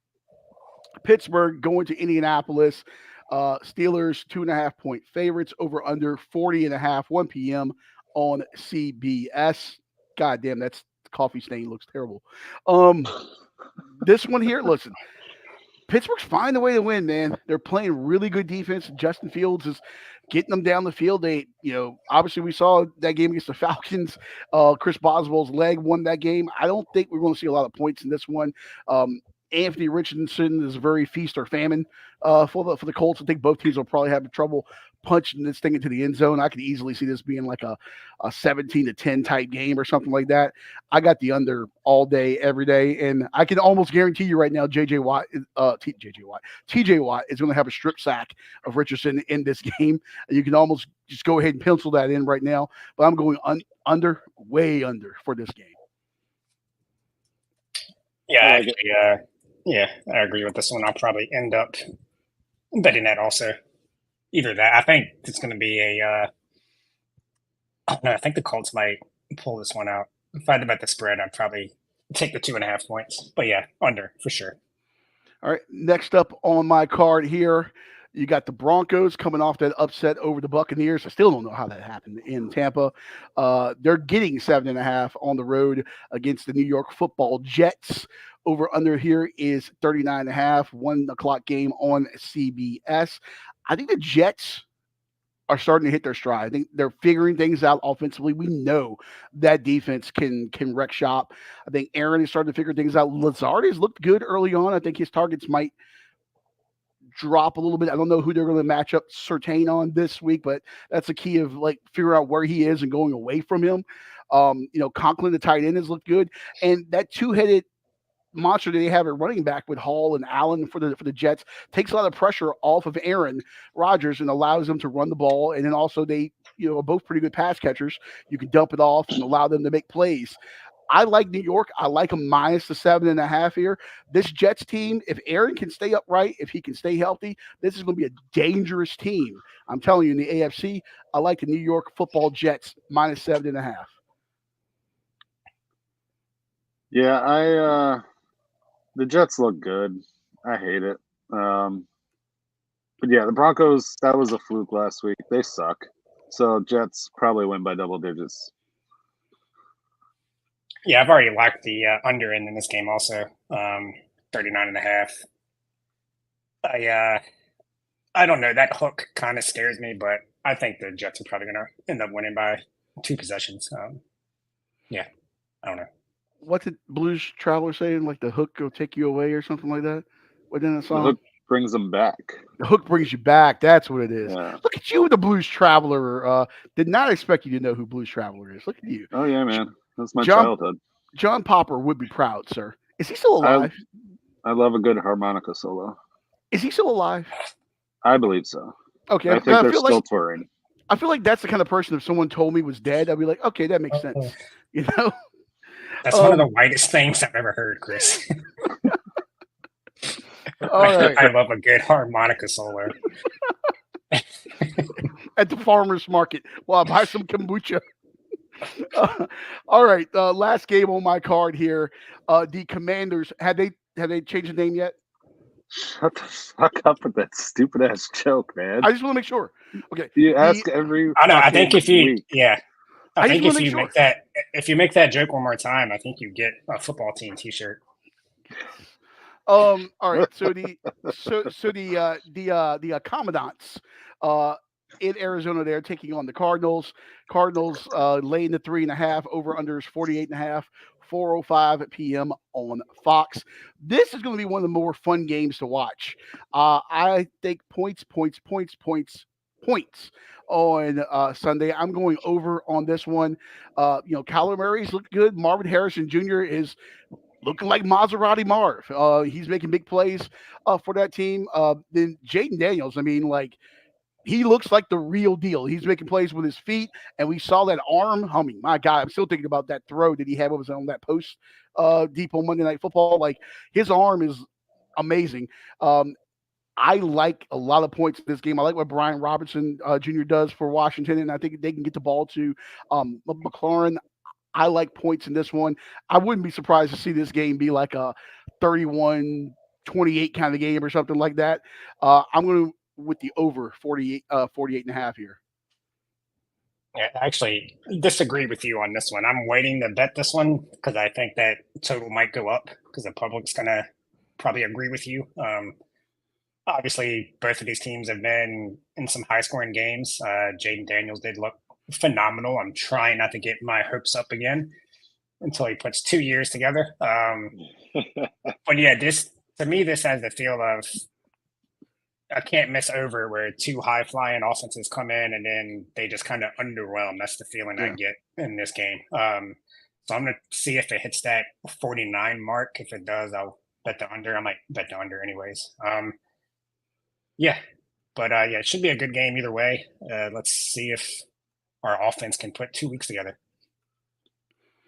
Pittsburgh going to Indianapolis. Steelers 2.5-point favorites, over under 40.5, 1 p.m. on CBS. God damn, that's coffee stain looks terrible. This one here, listen, Pittsburgh's finding a way to win, man. They're playing really good defense. Justin Fields is getting them down the field. They, obviously we saw that game against the Falcons. Chris Boswell's leg won that game. I don't think we're going to see a lot of points in this one. Anthony Richardson is very feast or famine for the Colts. I think both teams will probably have trouble punching this thing into the end zone. I could easily see this being like a 17-10 type game or something like that. I got the under all day, every day, and I can almost guarantee you right now, TJ Watt is going to have a strip sack of Richardson in this game. You can almost just go ahead and pencil that in right now. But I'm going way under for this game. Yeah, I agree with this one. I'll probably end up betting that also. Either that, I think it's going to be I don't know. I think the Colts might pull this one out. If I had to bet the spread, I'd probably take the 2.5 points. But yeah, under for sure. All right, next up on my card here, you got the Broncos coming off that upset over the Buccaneers. I still don't know how that happened in Tampa. They're getting 7.5 on the road against the New York Football Jets. Over under here is 39.5, 1 o'clock game on CBS. I think the Jets are starting to hit their stride. I think they're figuring things out offensively. We know that defense can wreck shop. I think Aaron is starting to figure things out. Lazard has looked good early on. I think his targets might drop a little bit. I don't know who they're going to match up Surtain on this week, but that's the key of figure out where he is and going away from him. Conklin, the tight end, has looked good. And that 2-headed monster that they have at running back with Hall and Allen for the Jets takes a lot of pressure off of Aaron Rodgers and allows them to run the ball. And then also they, are both pretty good pass catchers. You can dump it off and allow them to make plays. I like New York. I like them minus the 7.5 here. This Jets team, if Aaron can stay upright, if he can stay healthy, this is going to be a dangerous team. I'm telling you, in the AFC, I like the New York Football Jets minus 7.5. Yeah, the Jets look good. I hate it. But yeah, the Broncos, that was a fluke last week. They suck. So Jets probably win by double digits. Yeah, I've already locked the under in this game also, 39.5. I I don't know. That hook kind of scares me, but I think the Jets are probably going to end up winning by 2 possessions. Yeah, I don't know. What's the Blues Traveler saying? Like the hook will take you away or something like that within the The song? hook brings them back. The hook brings you back. That's what it is. Yeah. Look at you with the Blues Traveler. Did not expect you to know who Blues Traveler is. Look at you. Oh yeah, man. That's my John- childhood. John Popper would be proud, sir. Is he still alive? I love a good harmonica solo. Is he still alive? I believe so. Okay, I think they're still touring. I feel like that's the kind of person if someone told me was dead, I'd be like, okay, that makes sense. You know? That's one of the whitest things I've ever heard, Chris. All right. I love a good harmonica solo. At the farmer's market while I buy some kombucha. All right. Last game on my card here. The Commanders, have they changed the name yet? Shut the fuck up with that stupid ass joke, man. I just want to make sure. Okay. You ask every. I know. I think if you, week. yeah, I I think just if wanna you make make that joke one more time, I think you get a football team T-shirt. All right. So the Commandants in Arizona, they're taking on the Cardinals. Cardinals laying the 3.5, over unders 48.5, 4:05 p.m. on Fox. This is going to be one of the more fun games to watch. I think points on Sunday. I'm going over on this one. Kyler Murray's looked good. Marvin Harrison Jr. is looking like Maserati Marv. He's making big plays for that team. Then Jaden Daniels, I mean, like, he looks like the real deal. He's making plays with his feet, and we saw that arm. I mean, my God, I'm still thinking about that throw that he had was on that post deep on Monday Night Football. Like, his arm is amazing. I like a lot of points in this game. I like what Brian Robinson Jr. does for Washington, and I think they can get the ball to McLaurin. I like points in this one. I wouldn't be surprised to see this game be like a 31-28 kind of game or something like that. I'm going to with the over 48.5 here. Yeah, I actually disagree with you on this one. I'm waiting to bet this one because I think that total might go up because the public's going to probably agree with you. Obviously, both of these teams have been in some high-scoring games. Jaden Daniels did look phenomenal. I'm trying not to get my hopes up again until he puts 2 years together. But yeah, this has the feel of a can't miss over where 2 high-flying offenses come in and then they just kind of underwhelm. That's the feeling I get in this game. So I'm going to see if it hits that 49 mark. If it does, I'll bet the under. I might bet the under anyways. Yeah, but yeah, it should be a good game either way. Let's see if our offense can put 2 weeks together.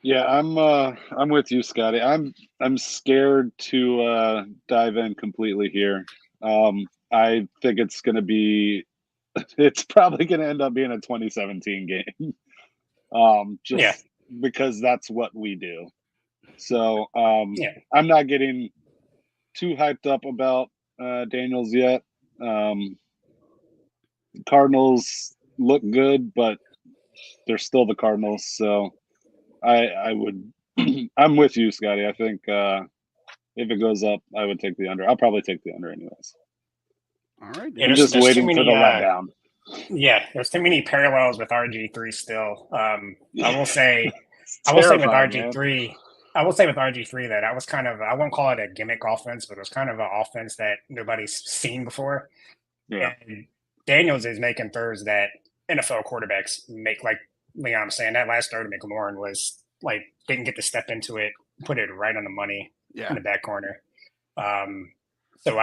Yeah, I'm with you, Scotty. I'm scared to dive in completely here. I think it's probably going to end up being a 2017 game. Because that's what we do. So I'm not getting too hyped up about Daniels yet. Cardinals look good, but they're still the Cardinals. So I'm with you, Scotty. I think if it goes up, I would take the under. I'll probably take the under anyways. All right. I'm just waiting for the letdown. Yeah, there's too many parallels with RG3 still. I will say with RG3. I will say with RG3 that I won't call it a gimmick offense, but it was kind of an offense that nobody's seen before. Yeah. And Daniels is making throws that NFL quarterbacks make, like Leon was saying. That last throw to McLaurin was like didn't get to step into it, put it right on the money in the back corner. So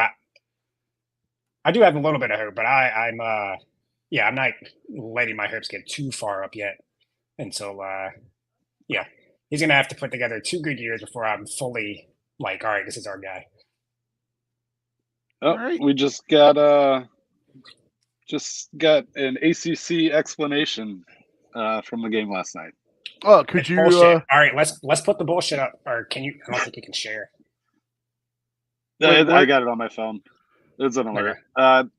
I do have a little bit of hope, but I'm not letting my hopes get too far up yet until he's gonna have to put together 2 good years before I'm fully like, all right, this is our guy. Oh, right. We just got an ACC explanation from the game last night. Oh, could you? All right, let's put the bullshit up. Or can you? I don't think you can share. I got it on my phone. It's an alert.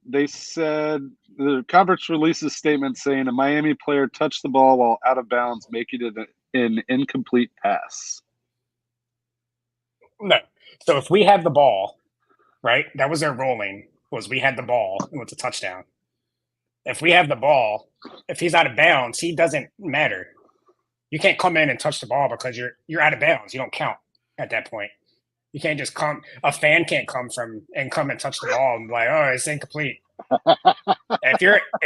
They said the conference releases statement saying a Miami player touched the ball while out of bounds, making it an incomplete pass. No. So if we have the ball, right, that was their rolling. was we had the ball and it's a touchdown. If we have the ball, if he's out of bounds, he doesn't matter. You can't come in and touch the ball because you're out of bounds. You don't count at that point. You can't just come. A fan can't come and touch the ball and be like, oh, it's incomplete. If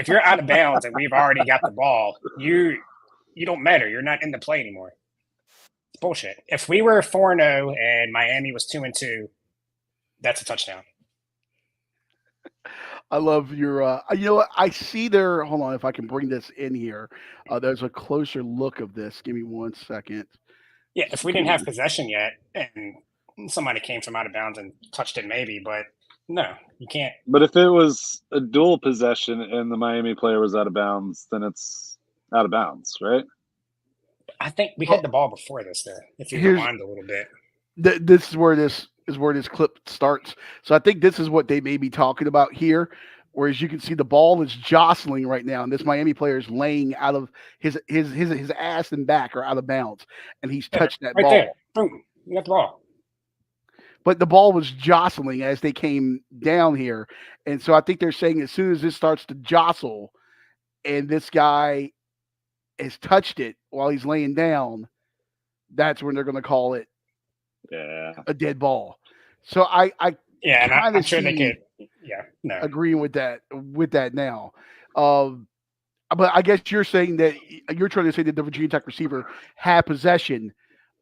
you're out of bounds and we've already got the ball, you don't matter. You're not in the play anymore. It's bullshit. If we were 4-0 and Miami was 2-2, that's a touchdown. I love your. You know what? I see there. Hold on, if I can bring this in here. There's a closer look of this. Give me 1 second. Yeah, if we didn't have possession yet, and somebody came from out of bounds and touched it, maybe, but no, you can't. But if it was a dual possession and the Miami player was out of bounds, then it's out of bounds, right? I think we had the ball before this, though. If you rewind a little bit, this is where this clip starts. So I think this is what they may be talking about here. Whereas you can see the ball is jostling right now, and this Miami player is laying out of his ass and back are out of bounds, and he's touched that right ball. There. Boom, you got the ball. But the ball was jostling as they came down here, and so I think they're saying as soon as this starts to jostle, and this guy has touched it while he's laying down, that's when they're going to call it a dead ball. So I and I'm sure they could. Yeah, no. Agreeing with that now. But I guess you're saying that you're trying to say that the Virginia Tech receiver had possession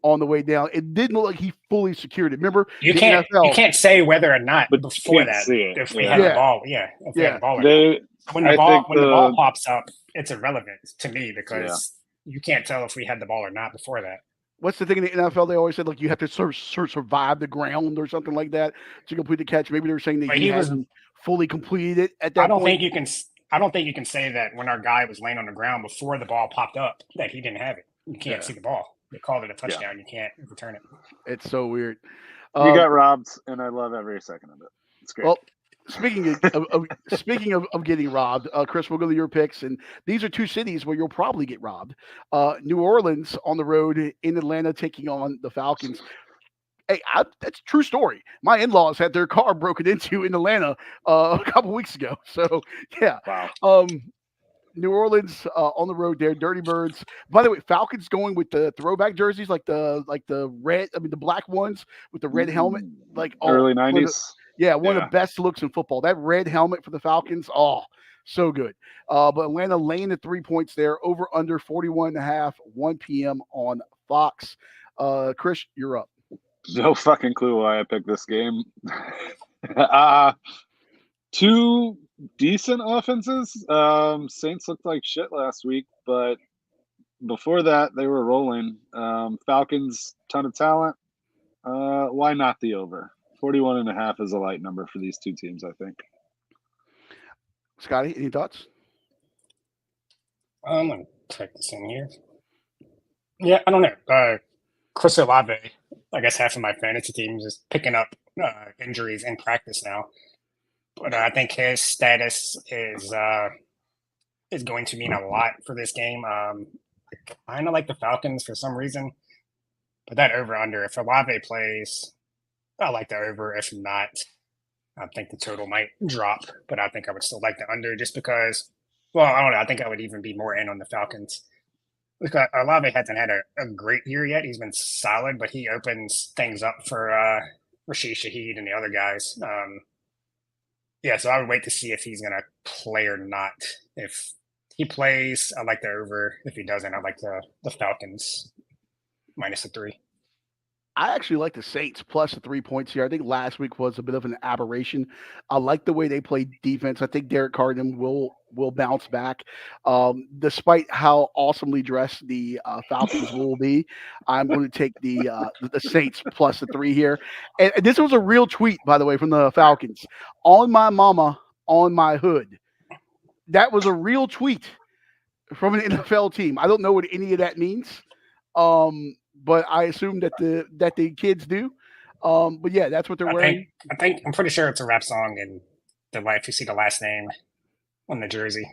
on the way down. It didn't look like he fully secured it. Remember, you can't say whether or not but before that if we had the ball. Yeah, if we had the ball. When the ball pops up, it's irrelevant to me because you can't tell if we had the ball or not before that. What's the thing in the NFL? They always said like you have to survive the ground or something like that to complete the catch. Maybe they're saying that he hasn't fully completed it at that point. I don't think you can say that when our guy was laying on the ground before the ball popped up that he didn't have it. You can't see the ball. They called it a touchdown. You can't return it. It's so weird. You got robbed, and I love every second of it. It's great. Well, speaking of getting robbed, Chris, we'll go to your picks, and these are two cities where you'll probably get robbed. New Orleans on the road in Atlanta taking on the Falcons. Hey, that's a true story. My in-laws had their car broken into in Atlanta a couple weeks ago. So yeah, wow. New Orleans on the road there, Dirty Birds. By the way, Falcons going with the throwback jerseys, like the red, the black ones with the red helmet, like early 90s. One of the best looks in football. That red helmet for the Falcons, so good. But Atlanta laying the 3 points there, over under 41.5, 1 p.m. on Fox. Chris, you're up. No fucking clue why I picked this game. Two decent offenses. Saints looked like shit last week, but before that, they were rolling. Falcons, ton of talent. Why not the over? 41.5 is a light number for these two teams, I think. Scotty, any thoughts? I'm going to type this in here. Yeah, I don't know. Chris Olave, I guess half of my fantasy teams is picking up injuries in practice now. But I think his status is going to mean a lot for this game. I kind of like the Falcons for some reason. But that over-under, if Olave plays, I like the over. If not, I think the total might drop. But I think I would still like the under just because, well, I don't know. I think I would even be more in on the Falcons. Because Olave hasn't had a great year yet. He's been solid, but he opens things up for Rashid Shaheed and the other guys. So I would wait to see if he's going to play or not. If he plays, I like the over. If he doesn't, I like the Falcons minus the 3. I actually like the Saints plus the 3 points here. I think last week was a bit of an aberration. I like the way they played defense. I think Derek Carr will bounce back. Despite how awesomely dressed the Falcons will be, I'm going to take the Saints plus the 3 here. And this was a real tweet, by the way, from the Falcons. On my mama, on my hood. That was a real tweet from an NFL team. I don't know what any of that means. But I assume that the kids do. But yeah, that's what they're wearing. I'm pretty sure it's a rap song, and if you see the last name on the jersey.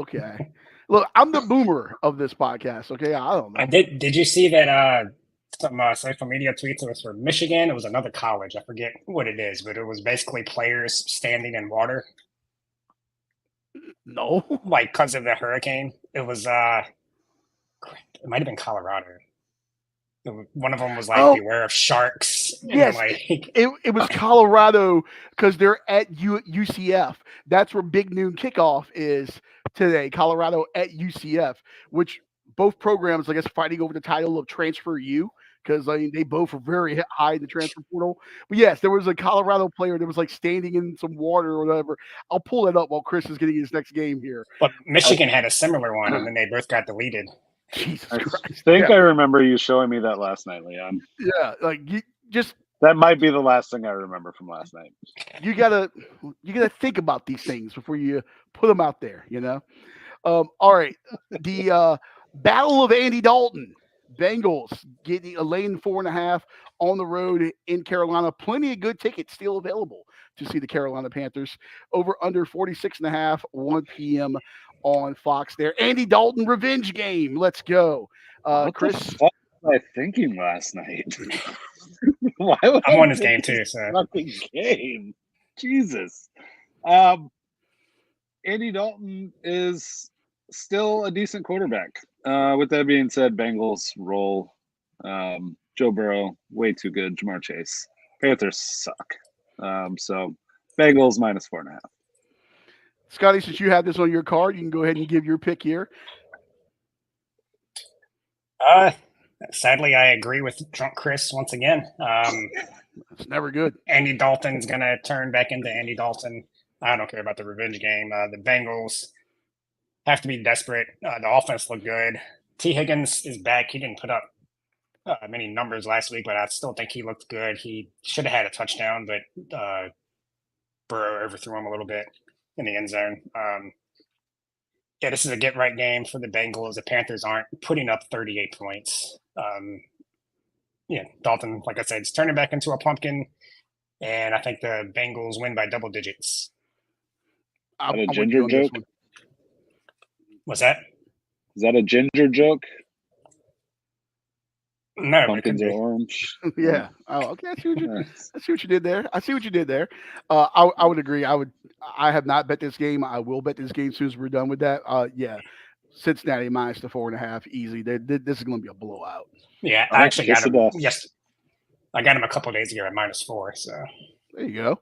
Okay. Look, I'm the boomer of this podcast. Okay, I don't know. Did you see that some social media tweets. It was for Michigan. It was another college. I forget what it is, but it was basically players standing in water, No. like because of the hurricane. It was it might have been Colorado. One of them was like, Oh. "Beware of sharks." And Yes, like, it was Colorado because they're at UCF. That's where Big Noon Kickoff is today. Colorado at UCF, which both programs, I guess, fighting over the title of Transfer U because I mean they both are very high in the transfer portal. But yes, there was a Colorado player that was like standing in some water or whatever. I'll pull it up while Chris is getting his next game here. but Michigan had a similar one, and then they both got deleted. Jesus I Christ! think Yeah, I remember you showing me that last night, Leon. yeah, like you just That might be the last thing I remember from last night. you gotta think about these things before you put them out there. You know. All right, the Battle of Andy Dalton. Bengals getting a lane 4.5 on the road in Carolina. Plenty of good tickets still available to see the Carolina Panthers. Over under 46.5, 1 p.m. on Fox there. Andy Dalton revenge game. Let's go. What Chris. the fuck was I thinking last night? Why would I'm I on this pick game too, so fucking game? Jesus. Andy Dalton is still a decent quarterback. With that being said, Bengals roll. Joe Burrow, way too good. Jamar Chase. Panthers suck. So Bengals minus 4.5. Scotty, since you have this on your card, you can go ahead and give your pick here. sadly, I agree with drunk Chris once again. It's never good. Andy Dalton's going to turn back into Andy Dalton. I don't care about the revenge game. The Bengals have to be desperate. The offense looked good. T. Higgins is back. He didn't put up many numbers last week, but I still think he looked good. He should have had a touchdown, but Burrow overthrew him a little bit in the end zone. Yeah, this is a get-right game for the Bengals. The Panthers aren't putting up 38 points. Yeah, Dalton, like I said, is turning back into a pumpkin, and I think the Bengals win by double digits. Is that a ginger joke? What's that? Is that a ginger joke? No, Pumpkins are orange. Yeah. Oh, okay. I see what you did there. I see what you did there. I would agree. I have not bet this game. I will bet this game as soon as we're done with that. Yeah. Cincinnati minus the 4.5 easy. This is going to be a blowout. Yeah, I actually got him. Yes, I got him a couple of days ago at -4. So there you go.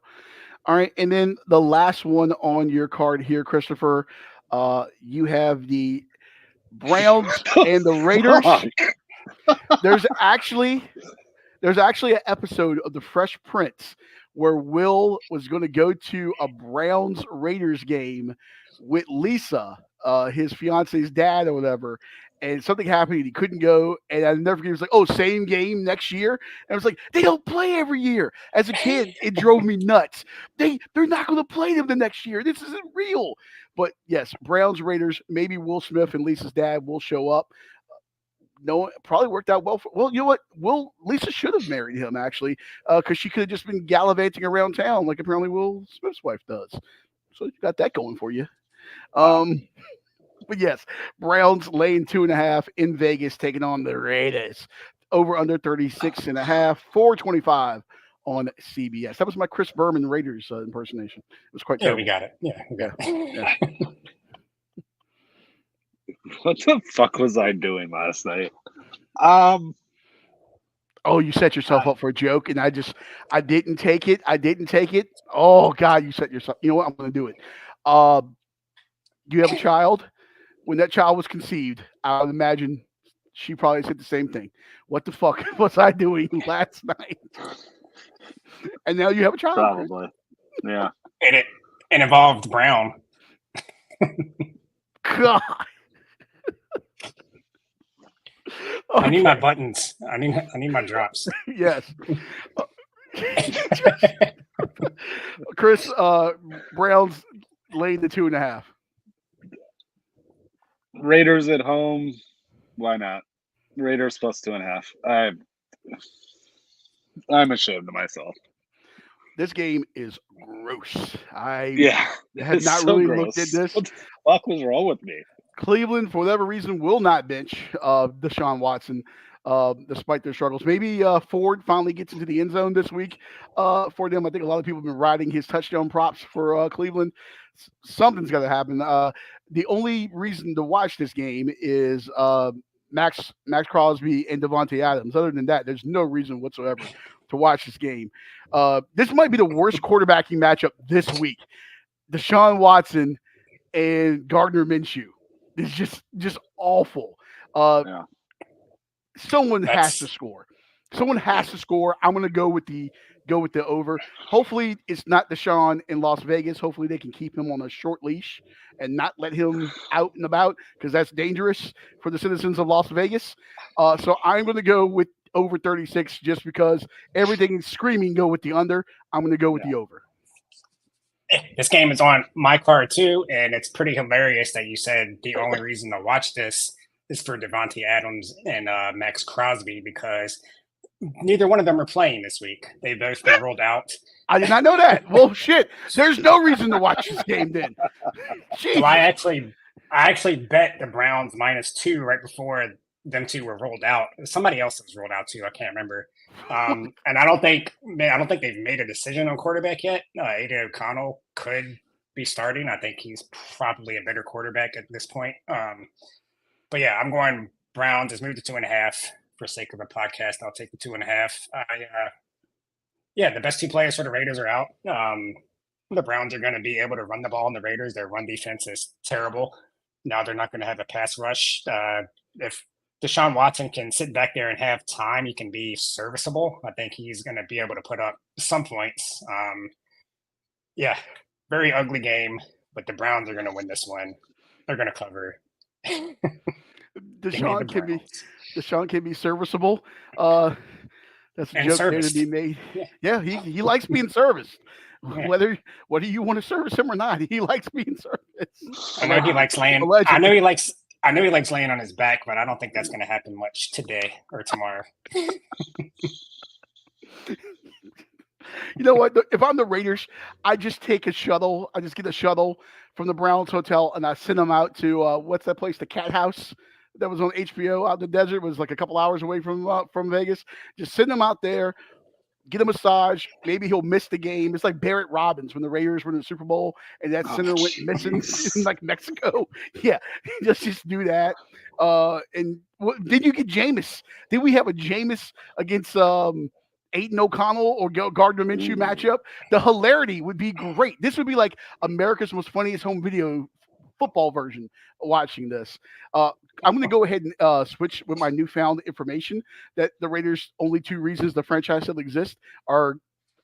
All right, and then the last one on your card here, Christopher. You have the Browns and the Raiders. There's actually an episode of The Fresh Prince where Will was going to go to a Browns Raiders game with Lisa, his fiance's dad or whatever, and something happened and he couldn't go. And I never forget, he was like, "Oh, same game next year." And I was like, "They don't play every year." As a kid, it drove me nuts. They're not going to play them the next year. This isn't real. But yes, Browns Raiders. Maybe Will Smith and Lisa's dad will show up. No, probably worked out well. Well, you know what? Lisa should have married him actually, because she could have just been gallivanting around town like apparently Will Smith's wife does. So you got that going for you. But yes, Browns laying 2.5 in Vegas, taking on the Raiders. Over under 36.5, 425 on CBS. That was my Chris Berman Raiders impersonation. It was quite terrible. we got it. Yeah, we got it. Yeah. What the fuck was I doing last night? Oh, you set yourself up for a joke, and I didn't take it. Oh God, you set yourself. You know what? I'm going to do it. Do you have a child? When that child was conceived, I would imagine she probably said the same thing. What the fuck was I doing last night? And now you have a child. Probably. Yeah. And it involved Brown. God. I need my buttons. I need my drops. Yes. Chris, Browns laying the 2.5. Raiders at home. Why not? Raiders plus 2.5. I'm ashamed of myself. This game is gross. I Yeah, have not really looked at this. What the fuck was wrong with me? Cleveland, for whatever reason, will not bench Deshaun Watson, despite their struggles. Maybe Ford finally gets into the end zone this week for them. I think a lot of people have been riding his touchdown props for Cleveland. Something's got to happen. The only reason to watch this game is Max Crosby and Devontae Adams. Other than that, there's no reason whatsoever to watch this game. This might be the worst quarterbacking matchup this week. Deshaun Watson and Gardner Minshew. It's just awful. Yeah. Someone has to score. Someone has to score. I'm going to go with the over. Hopefully, it's not Deshaun in Las Vegas. Hopefully, they can keep him on a short leash and not let him out and about, because that's dangerous for the citizens of Las Vegas. So I'm going to go with over 36 just because everything is screaming go with the under. I'm going to go with the over. This game is on my card too, and it's pretty hilarious that you said the only reason to watch this is for Devontae Adams and Max Crosby, because neither one of them are playing this week. They both been ruled out. I did not know that. Well, shit. There's no reason to watch this game then. So I actually bet the Browns -2 right before them two were rolled out. Somebody else was rolled out too. I can't remember. And I don't think they've made a decision on quarterback yet. Aiden O'Connell could be starting. I think he's probably a better quarterback at this point. But yeah, I'm going Browns. Just moved to 2.5 for sake of the podcast. I'll take the 2.5. Yeah, the best two players for the Raiders are out. The Browns are going to be able to run the ball on the Raiders. Their run defense is terrible. Now they're not going to have a pass rush. If Deshaun Watson can sit back there and have time, he can be serviceable. I think he's going to be able to put up some points. Yeah, very ugly game, but the Browns are going to win this one. They're going to cover. Deshaun can be serviceable. That's a and joke serviced. there to be made. Yeah, he likes being serviced. Yeah. Whether you want to service him or not, he likes being serviced. I know he likes laying. Allegedly. I know he likes laying on his back, but I don't think that's going to happen much today or tomorrow. You know what? If I'm the Raiders, I just take a shuttle. I just get a shuttle from the Browns hotel and I send them out to what's that place? The Cat House that was on HBO out in the desert. It was like a couple hours away from Vegas. Just send them out there, get a massage. Maybe he'll miss the game. It's like Barrett Robbins when the Raiders were in the Super Bowl and that center went missing in like Mexico. Yeah, just do that. And did you get Jameis? Did we have a Jameis against Aiden O'Connell or Gardner Minshew matchup? The hilarity would be great. This would be like America's Most Funniest Home Video football version of watching this. I'm going to go ahead and switch with my newfound information that the Raiders' only two reasons the franchise still exists are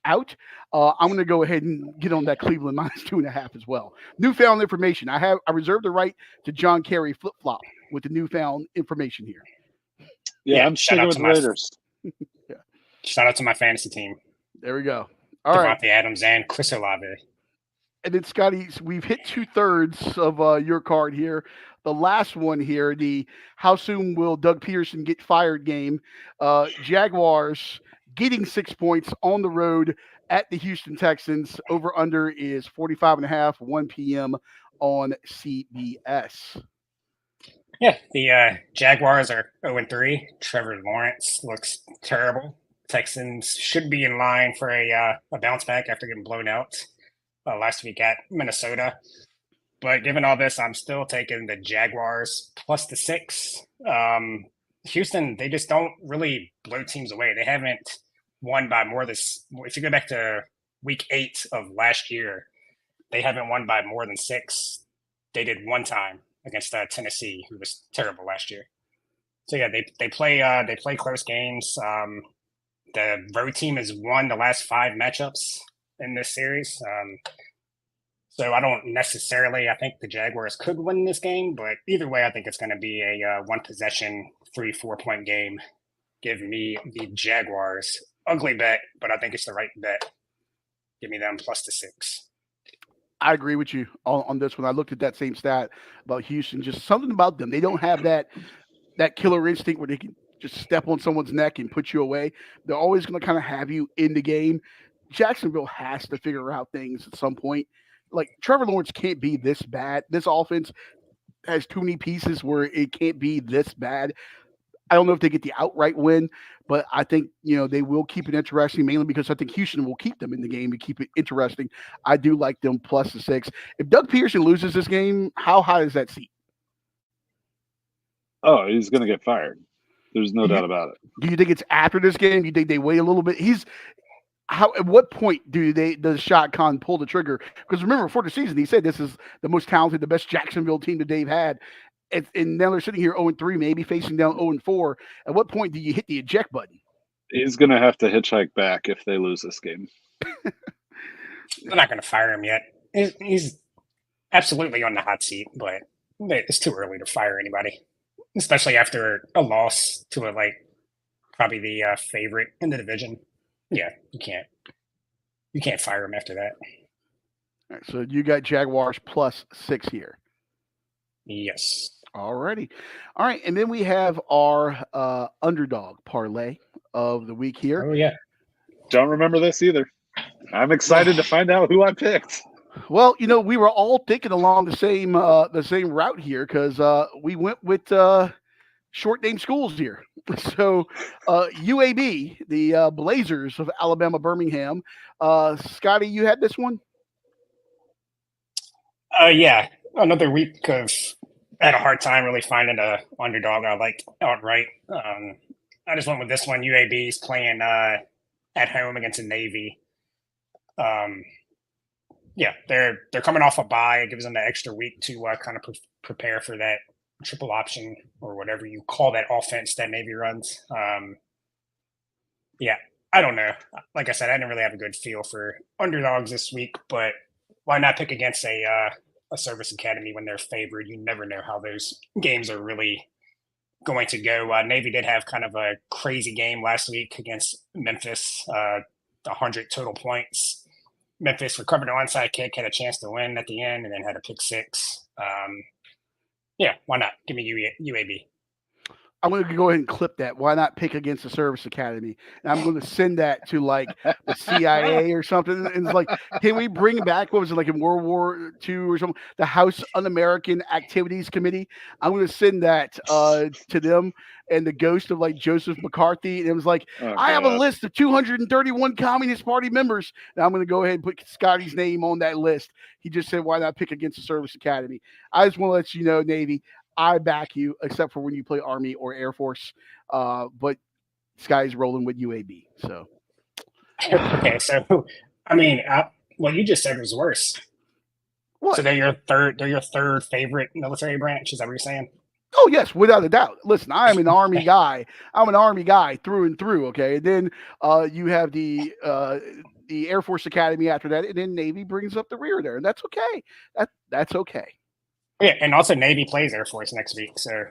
out. I'm going to go ahead and get on that Cleveland -2.5 as well. Newfound information. I reserve the right to John Kerry flip-flop with the newfound information here. Yeah, I'm sticking with the Raiders. Yeah. Shout out to my fantasy team. There we go. All right. Devontae Adams and Chris Olave. And then, Scotty, we've hit 2/3 of your card here. The last one here, the how soon will Doug Peterson get fired game. Jaguars getting 6 points on the road at the Houston Texans. Over under is 45.5, 1 p.m. on CBS. Yeah, the Jaguars are 0-3. Trevor Lawrence looks terrible. Texans should be in line for a bounce back after getting blown out last week at Minnesota. But given all this, I'm still taking the Jaguars plus the 6. Houston, they just don't really blow teams away. They haven't won by more than – if you go back to week 8 of last year, they haven't won by more than 6. They did one time against Tennessee, who was terrible last year. So, yeah, they play close games. The road team has won the last 5 matchups in this series. So I don't necessarily, I think the Jaguars could win this game, but either way, I think it's going to be a 1-possession, 3-4 point game. Give me the Jaguars. Ugly bet, but I think it's the right bet. Give me them plus the 6. I agree with you on this one. I looked at that same stat about Houston. Just something about them. They don't have that killer instinct where they can just step on someone's neck and put you away. They're always going to kind of have you in the game. Jacksonville has to figure out things at some point. Like, Trevor Lawrence can't be this bad. This offense has too many pieces where it can't be this bad. I don't know if they get the outright win, but I think they will keep it interesting, mainly because I think Houston will keep them in the game and keep it interesting. I do like them plus the 6. If Doug Peterson loses this game, how high is that seat? Oh, he's going to get fired. There's no doubt about it. Do you think it's after this game? Do you think they wait a little bit? At what point does Shad Khan pull the trigger? Because remember, before the season, he said this is the most talented, the best Jacksonville team that they've had. And now they're sitting here 0-3, maybe facing down 0-4. At what point do you hit the eject button? He's going to have to hitchhike back if they lose this game. They're not going to fire him yet. He's absolutely on the hot seat, but it's too early to fire anybody, especially after a loss to probably the favorite in the division. Yeah, you can't fire him after that. All right, so you got Jaguars plus 6 here. Yes. Alrighty. All right, and then we have our underdog parlay of the week here. Oh yeah. Don't remember this either. I'm excited to find out who I picked. Well, we were all thinking along the same route here because we went with short name schools here. So UAB, the Blazers of Alabama Birmingham. Scotty, you had this one? Yeah. Another week of had a hard time really finding a underdog I like outright. I just went with this one. UAB is playing at home against the Navy. Yeah, they're coming off a bye. It gives them an extra week to kind of prepare for that triple option or whatever you call that offense that Navy runs. Yeah, I don't know. Like I said, I didn't really have a good feel for underdogs this week, but why not pick against a service academy when they're favored? You never know how those games are really going to go. Navy did have kind of a crazy game last week against Memphis, 100 total points. Memphis recovered an onside kick, had a chance to win at the end, and then had a pick 6. Yeah, why not? Give me UAB. I'm going to go ahead and clip that. Why not pick against the service academy? And I'm going to send that to the CIA or something. And it's like, can we bring back, what was it, in World War II or something, the House Un-American Activities Committee? I'm going to send that to them and the ghost of Joseph McCarthy. And it was like, I have a list of 231 Communist Party members. Now I'm going to go ahead and put Scotty's name on that list. He just said, why not pick against the service academy? I just want to let you know, Navy, I back you, except for when you play Army or Air Force. But Sky's rolling with UAB. So, okay. So, I mean, what you just said was worse. What? So they're your third favorite military branch. Is that what you're saying? Oh yes, without a doubt. Listen, I am an Army guy. I'm an Army guy through and through. Okay, and then you have the Air Force Academy after that, and then Navy brings up the rear there, and that's okay. That's okay. Yeah, and also Navy plays Air Force next week, so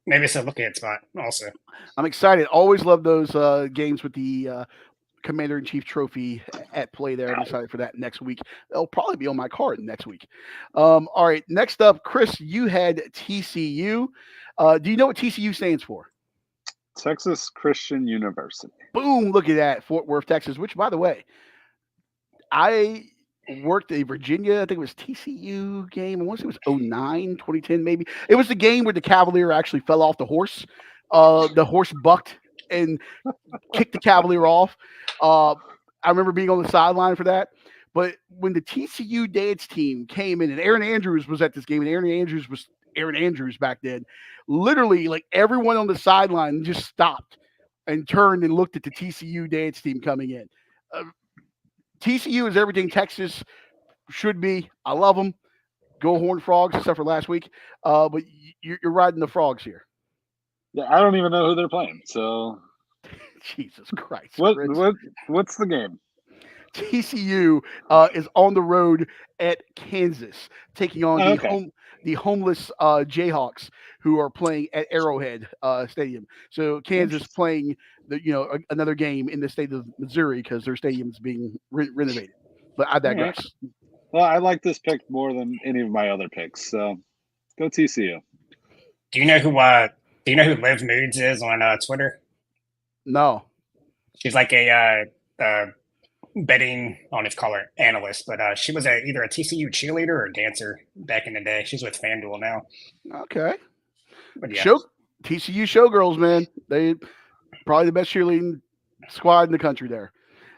maybe it's a look-ahead spot. Also, I'm excited. Always love those games with the Commander-in-Chief trophy at play there. I'm excited for that next week. It'll probably be on my card next week. All right, next up, Chris, you had TCU. Do you know what TCU stands for? Texas Christian University. Boom! Look at that, Fort Worth, Texas. Which, by the way, I worked a Virginia, I think it was TCU game. I want to say it was 2009, 2010 maybe. It was the game where the Cavalier actually fell off the horse. The horse bucked and kicked the Cavalier off. I remember being on the sideline for that. But when the TCU dance team came in, and Aaron Andrews was at this game, and Aaron Andrews was Aaron Andrews back then, literally everyone on the sideline just stopped and turned and looked at the TCU dance team coming in. TCU is everything Texas should be. I love them. Go Horned Frogs, except for last week. But you're riding the Frogs here. Yeah, I don't even know who they're playing. So, Jesus Christ! What's the game? TCU is on the road at Kansas, taking on the homeless Jayhawks, who are playing at Arrowhead Stadium. So Kansas playing another game in the state of Missouri because their stadium's being renovated. But I digress. Yeah. Well, I like this pick more than any of my other picks. So go TCU. Do you know who Liv Moods is on Twitter? No. She's like a betting, I don't know if you call her analyst, but she was either a TCU cheerleader or a dancer back in the day. She's with FanDuel now. Okay. But yeah, TCU Showgirls, man. They probably the best cheerleading squad in the country there.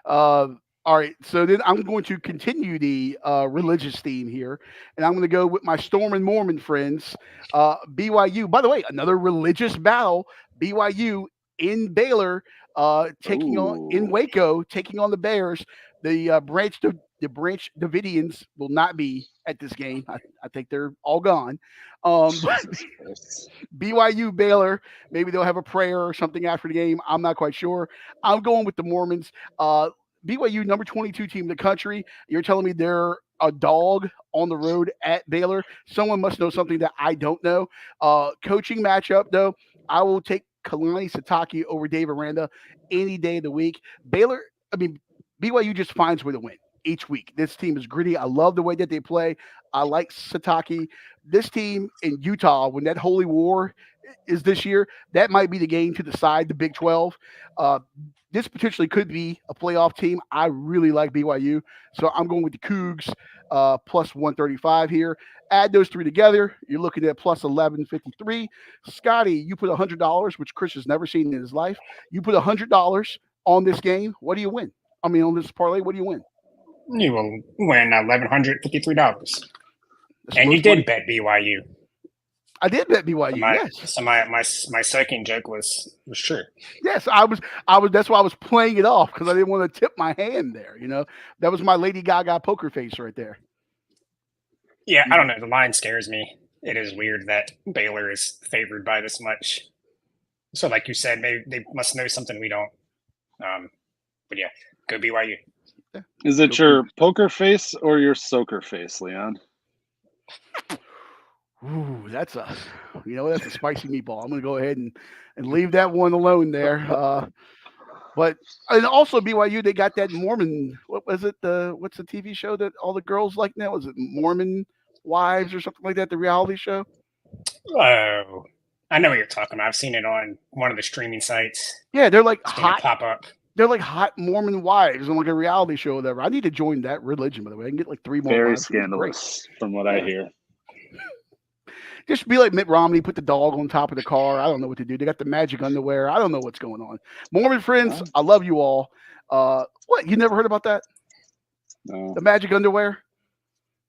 All right, so then I'm going to continue the religious theme here, and I'm going to go with my Storm and Mormon friends. BYU, by the way, another religious battle. BYU in Baylor, taking on in Waco, taking on the Bears. The Branch Davidians will not be at this game. I think they're all gone. BYU Baylor, maybe they'll have a prayer or something after the game. I'm not quite sure. I'm going with the Mormons. BYU, number 22 team in the country. You're telling me they're a dog on the road at Baylor? Someone must know something that I don't know. Coaching matchup, though, I will take Kalani Sitake over Dave Aranda any day of the week. BYU just finds a way to win each week. This team is gritty. I love the way that they play. I like Sitake. This team in Utah, when that holy war is this year, that might be the game to decide the Big 12. This potentially could be a playoff team. I really like BYU, so I'm going with the Cougs plus 135 here. Add those three together, you're looking at plus 1153. Scotty, you put $100, which Chris has never seen in his life. You put $100 on this game. What do you win? On this parlay, what do you win? You will win $1,153. And you did bet BYU. I did bet BYU. Yes. So my second joke was true. Yes, I was. That's why I was playing it off, because I didn't want to tip my hand there. That was my Lady Gaga poker face right there. Yeah, I don't know. The line scares me. It is weird that Baylor is favored by this much. So, like you said, maybe they must know something we don't. But yeah, go BYU. Is it your poker face or your soaker face, Leon? Ooh, that's a spicy meatball. I'm going to go ahead and leave that one alone there. But also BYU, they got that Mormon. What was it? What's the TV show that all the girls like now? Was it Mormon Wives or something like that? The reality show. Oh, I know what you're talking about. I've seen it on one of the streaming sites. Yeah, they're like it's hot. Pop up. They're like hot Mormon wives on like a reality show or whatever. I need to join that religion, by the way. I can get like 3 more. Very wives. Scandalous, from what I hear. Just be like Mitt Romney, put the dog on top of the car. I don't know what to do. They got the magic underwear. I don't know what's going on. Mormon friends, I love you all. What? You never heard about that? No. The magic underwear?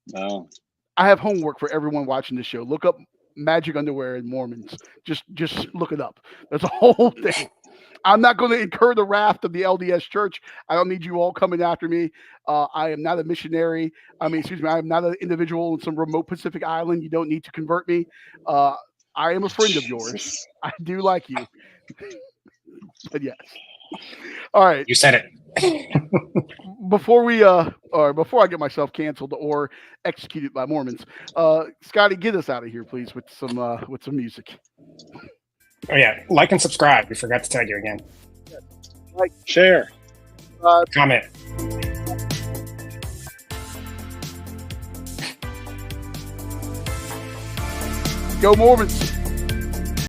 No. I have homework for everyone watching this show. Look up magic underwear and Mormons. Just look it up. There's a whole thing. I'm not going to incur the wrath of the LDS Church. I don't need you all coming after me. I am not a missionary. I am not an individual in some remote Pacific island. You don't need to convert me. I am a friend of yours. I do like you. But yes. All right. You said it. Before I get myself canceled or executed by Mormons, Scotty, get us out of here, please, with some music. Oh yeah, like and subscribe. We forgot to tell you again. Like, share, comment. Go Mormons.